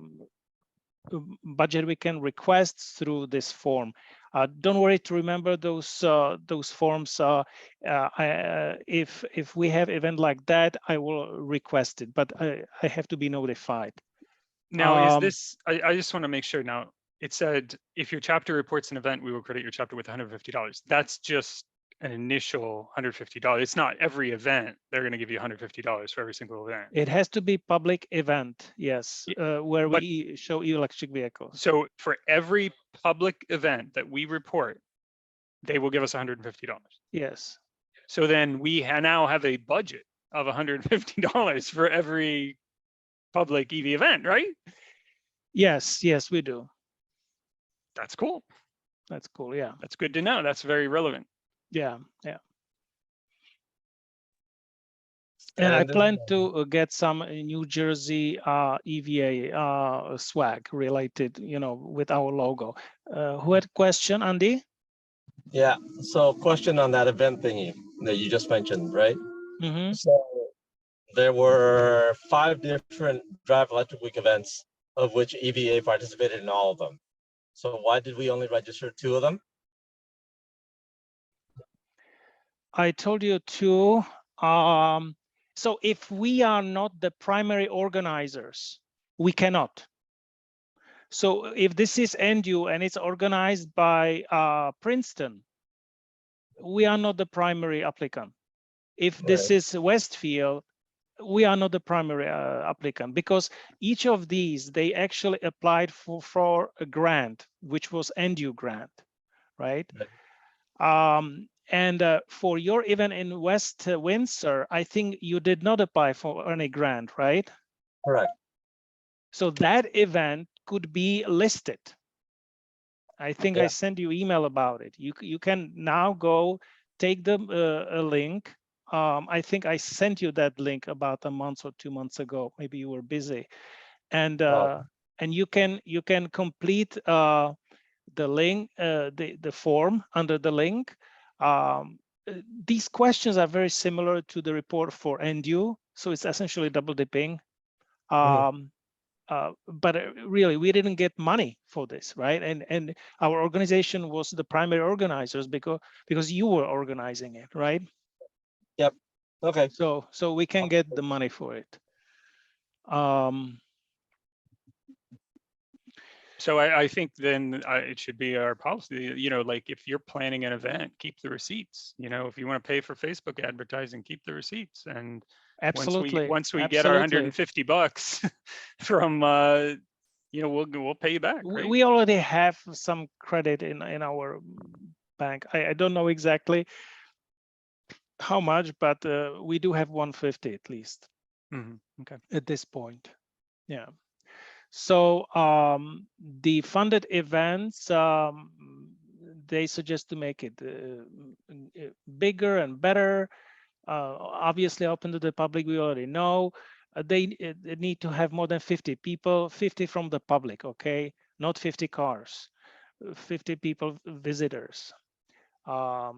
budget we can request through this form. Don't worry to remember those forms. If we have event like that, I will request it, but I have to be notified. Now, is this, I just want to make sure now, it said, if your chapter reports an event, we will credit your chapter with $150. That's just an initial $150. It's not every event. They're going to give you $150 for every single event. It has to be public event, yes, where we show electric vehicles. So for every public event that we report, they will give us $150. Yes. So then we now have a budget of $150 for every public EV event, right? Yes, we do. That's cool. That's cool, yeah. That's good to know. That's very relevant. Yeah. And I And this- plan to get some New Jersey EVA swag related, with our logo. Who had a question, Andy? Yeah, so question on that event thingy that you just mentioned, right? Mm-hmm. So there were 5 different Drive Electric Week events, of which EVA participated in all of them. So why did we only register 2 of them? I told you to. So if we are not the primary organizers, we cannot. So if this is NDU and it's organized by Princeton, we are not the primary applicant. If this is Westfield, we are not the primary applicant, because each of these, they actually applied for a grant, which was NDU grant, right? And for your event in West Windsor, I think you did not apply for any grant, right? Correct. So that event could be listed. I think I sent you email about it. You can now go take the a link. I think I sent you that link about a month or 2 months ago. Maybe you were busy, and you can complete the link, the form under the link. These questions are very similar to the report for NDU, so it's essentially double dipping. But really, we didn't get money for this, right? And our organization was the primary organizers because you were organizing it, right? Yep. Okay. So we can get the money for it. So I think then it should be our policy, like if you're planning an event, keep the receipts. If you want to pay for Facebook advertising, keep the receipts. And Absolutely. once we get our $150 from, we'll pay you back. Right? We already have some credit in our bank. I don't know exactly how much, but we do have 150 at least. Okay. At this point, yeah. So the funded events, they suggest to make it bigger and better. Obviously open to the public, we already know. They need to have more than 50 people, 50 from the public, okay? Not 50 cars, 50 people, visitors. Yeah.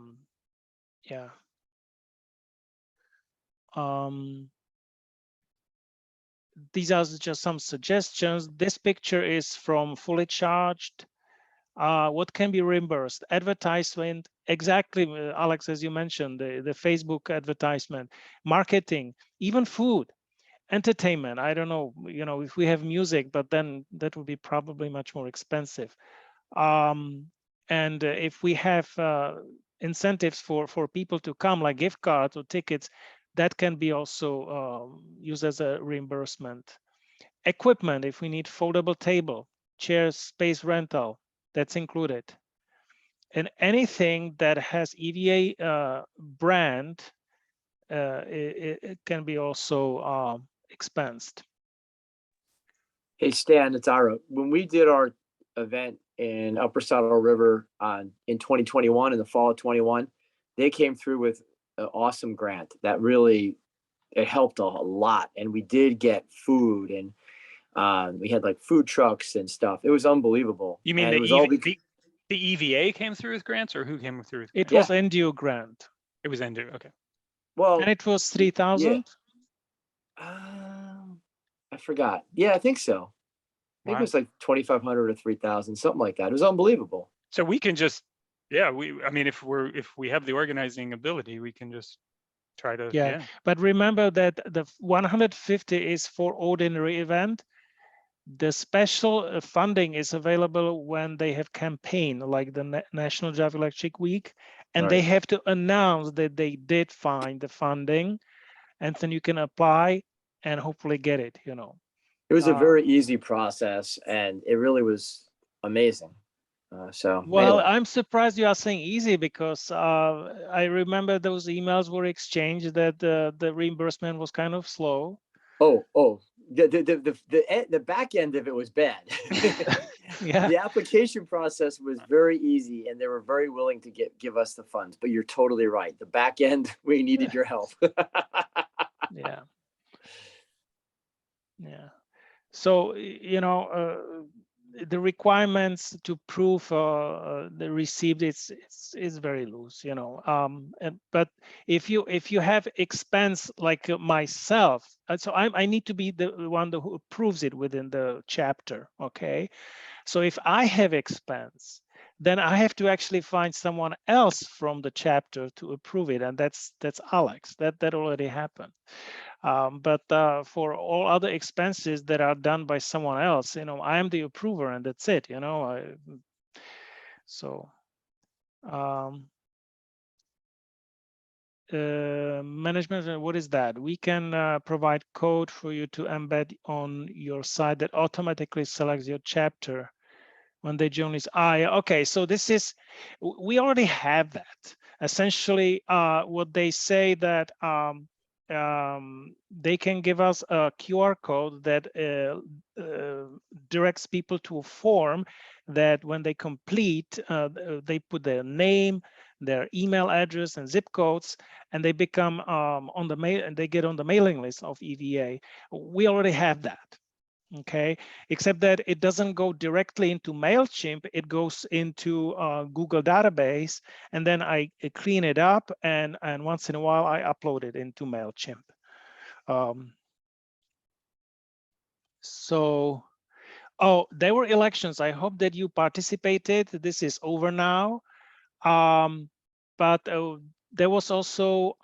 These are just some suggestions. This picture is from Fully Charged. What can be reimbursed? Advertisement, exactly, Alex, as you mentioned, the Facebook advertisement, marketing, even food, entertainment. I don't know, if we have music, but then that would be probably much more expensive. And if we have incentives for people to come, like gift cards or tickets, that can be also used as a reimbursement. Equipment, if we need foldable table, chairs, space rental, that's included. And anything that has EVA brand, it can be also expensed. Hey, Stan, it's Ira. When we did our event in Upper Saddle River in 2021, in the fall of 21, they came through with an awesome grant that really, it helped a lot. And we did get food, and we had like food trucks and stuff. It was unbelievable. You mean the EVA came through with grants, or who came through with grants? It was NDU grant. It was NDU, okay. Well, and it was 3,000. I forgot. Yeah, I think so. I think it was like 2,500 or 3,000, something like that. It was unbelievable. So we can just, if we have the organizing ability, we can just try to. Yeah. But remember that the 150 is for ordinary event. The special funding is available when they have campaign, like the National Drive Electric Week, and they have to announce that they did find the funding, and then you can apply and hopefully get it. It was a very easy process, and it really was amazing. Anyway. I'm surprised you are saying easy, because I remember those emails were exchanged that the reimbursement was kind of slow. The back end of it was bad. Yeah. The application process was very easy, and they were very willing to give us the funds. But you're totally right. The back end, we needed your help. Yeah. Yeah. So, you know, the requirements to prove the received is very loose, you know. But if you have expense like myself, so I need to be the one who approves it within the chapter. Okay. So if I have expense, then I have to actually find someone else from the chapter to approve it, and that's Alex. That already happened. But for all other expenses that are done by someone else, you know, I am the approver, and that's it. You know, so. Management, what is that? We can provide code for you to embed on your site that automatically selects your chapter when they join this. Okay, so this is, we already have that. Essentially, what they say that they can give us a QR code that directs people to a form that when they complete, they put their name, their email address and zip codes, and they become on the mail, and they get on the mailing list of EVA. We already have that. Okay, except that it doesn't go directly into MailChimp, it goes into Google database, and then I clean it up, and once in a while I upload it into MailChimp. So, oh, there were elections. I hope that you participated. This is over now. But there was also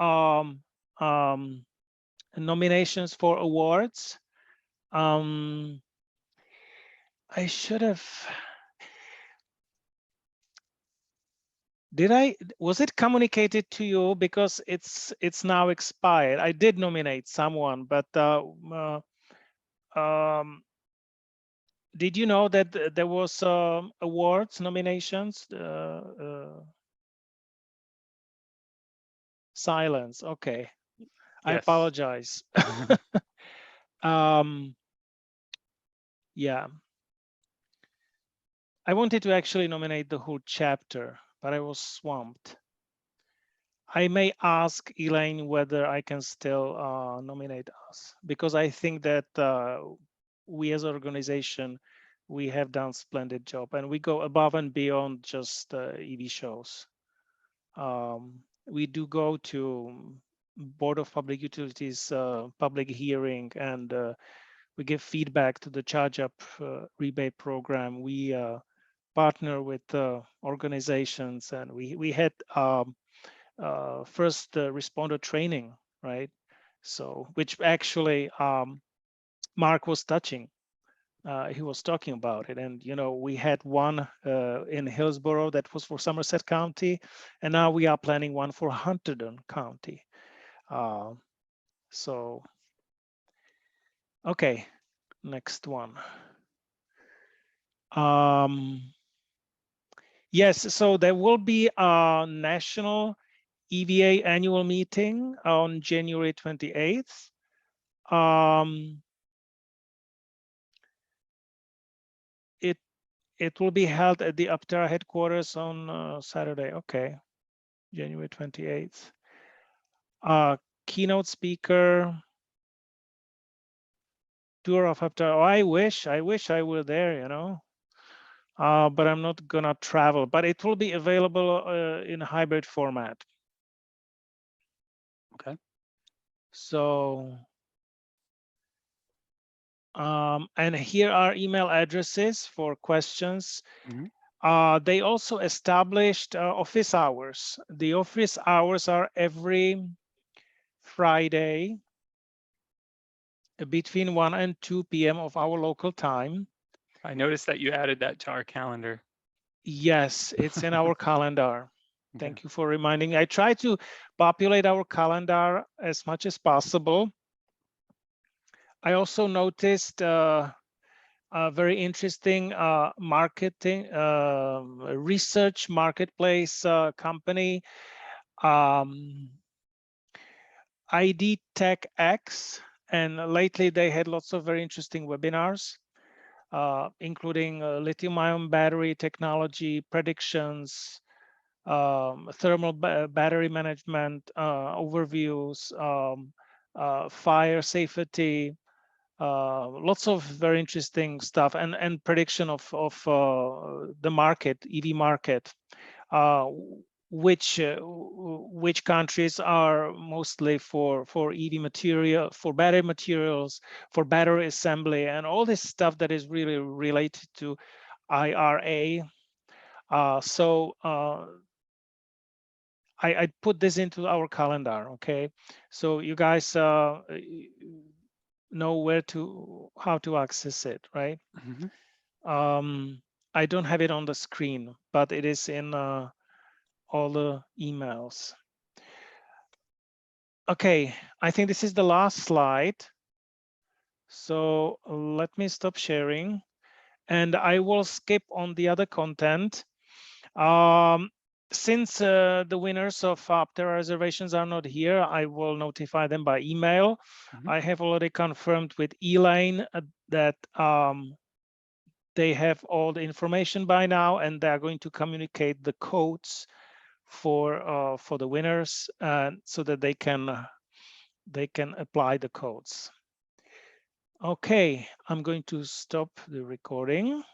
nominations for awards. I should have. Was it communicated to you, because it's now expired? I did nominate someone, but did you know that there was awards nominations? Silence. Okay, yes. I apologize. Yeah, I wanted to actually nominate the whole chapter, but I was swamped. I may ask Elaine whether I can still nominate us, because I think that we as an organization, we have done a splendid job, and we go above and beyond just EV shows. We do go to Board of Public Utilities public hearing, and we give feedback to the charge up rebate program. We partner with organizations, and we had first responder training, right? So, which actually Mark was touching. He was talking about it, and you know, we had one in Hillsborough that was for Somerset County, and now we are planning one for Hunterdon County. So, okay, next one. Yes, so there will be a national EVA annual meeting on January 28th. It will be held at the Aptera headquarters on Saturday. Okay, January 28th. Keynote speaker, tour of Aptera. Oh, I wish I were there, you know. But I'm not gonna travel. But it will be available in a hybrid format. Okay. So, and here are email addresses for questions. Mm-hmm. They also established office hours. The office hours are every Friday between 1 and 2 p.m. of our local time. I noticed that you added that to our calendar. Yes, it's in our calendar. Okay. Thank you for reminding. I try to populate our calendar as much as possible. I also noticed a very interesting marketing research marketplace company, ID Tech X, and lately they had lots of very interesting webinars, including lithium-ion battery technology predictions, thermal battery management overviews, fire safety, lots of very interesting stuff, and prediction of the market, EV market, which countries are mostly for EV material, for battery materials, for battery assembly, and all this stuff that is really related to IRA. I put this into our calendar, okay? So you guys know how to access it, right? Mhm. I don't have it on the screen, but it is in all the emails. Okay, I think this is the last slide. So let me stop sharing, and I will skip on the other content. Since the winners of Aptera reservations are not here, I will notify them by email. I have already confirmed with Elaine that they have all the information by now, and they are going to communicate the codes for the winners, so that they can apply the codes. Okay, I'm going to stop the recording.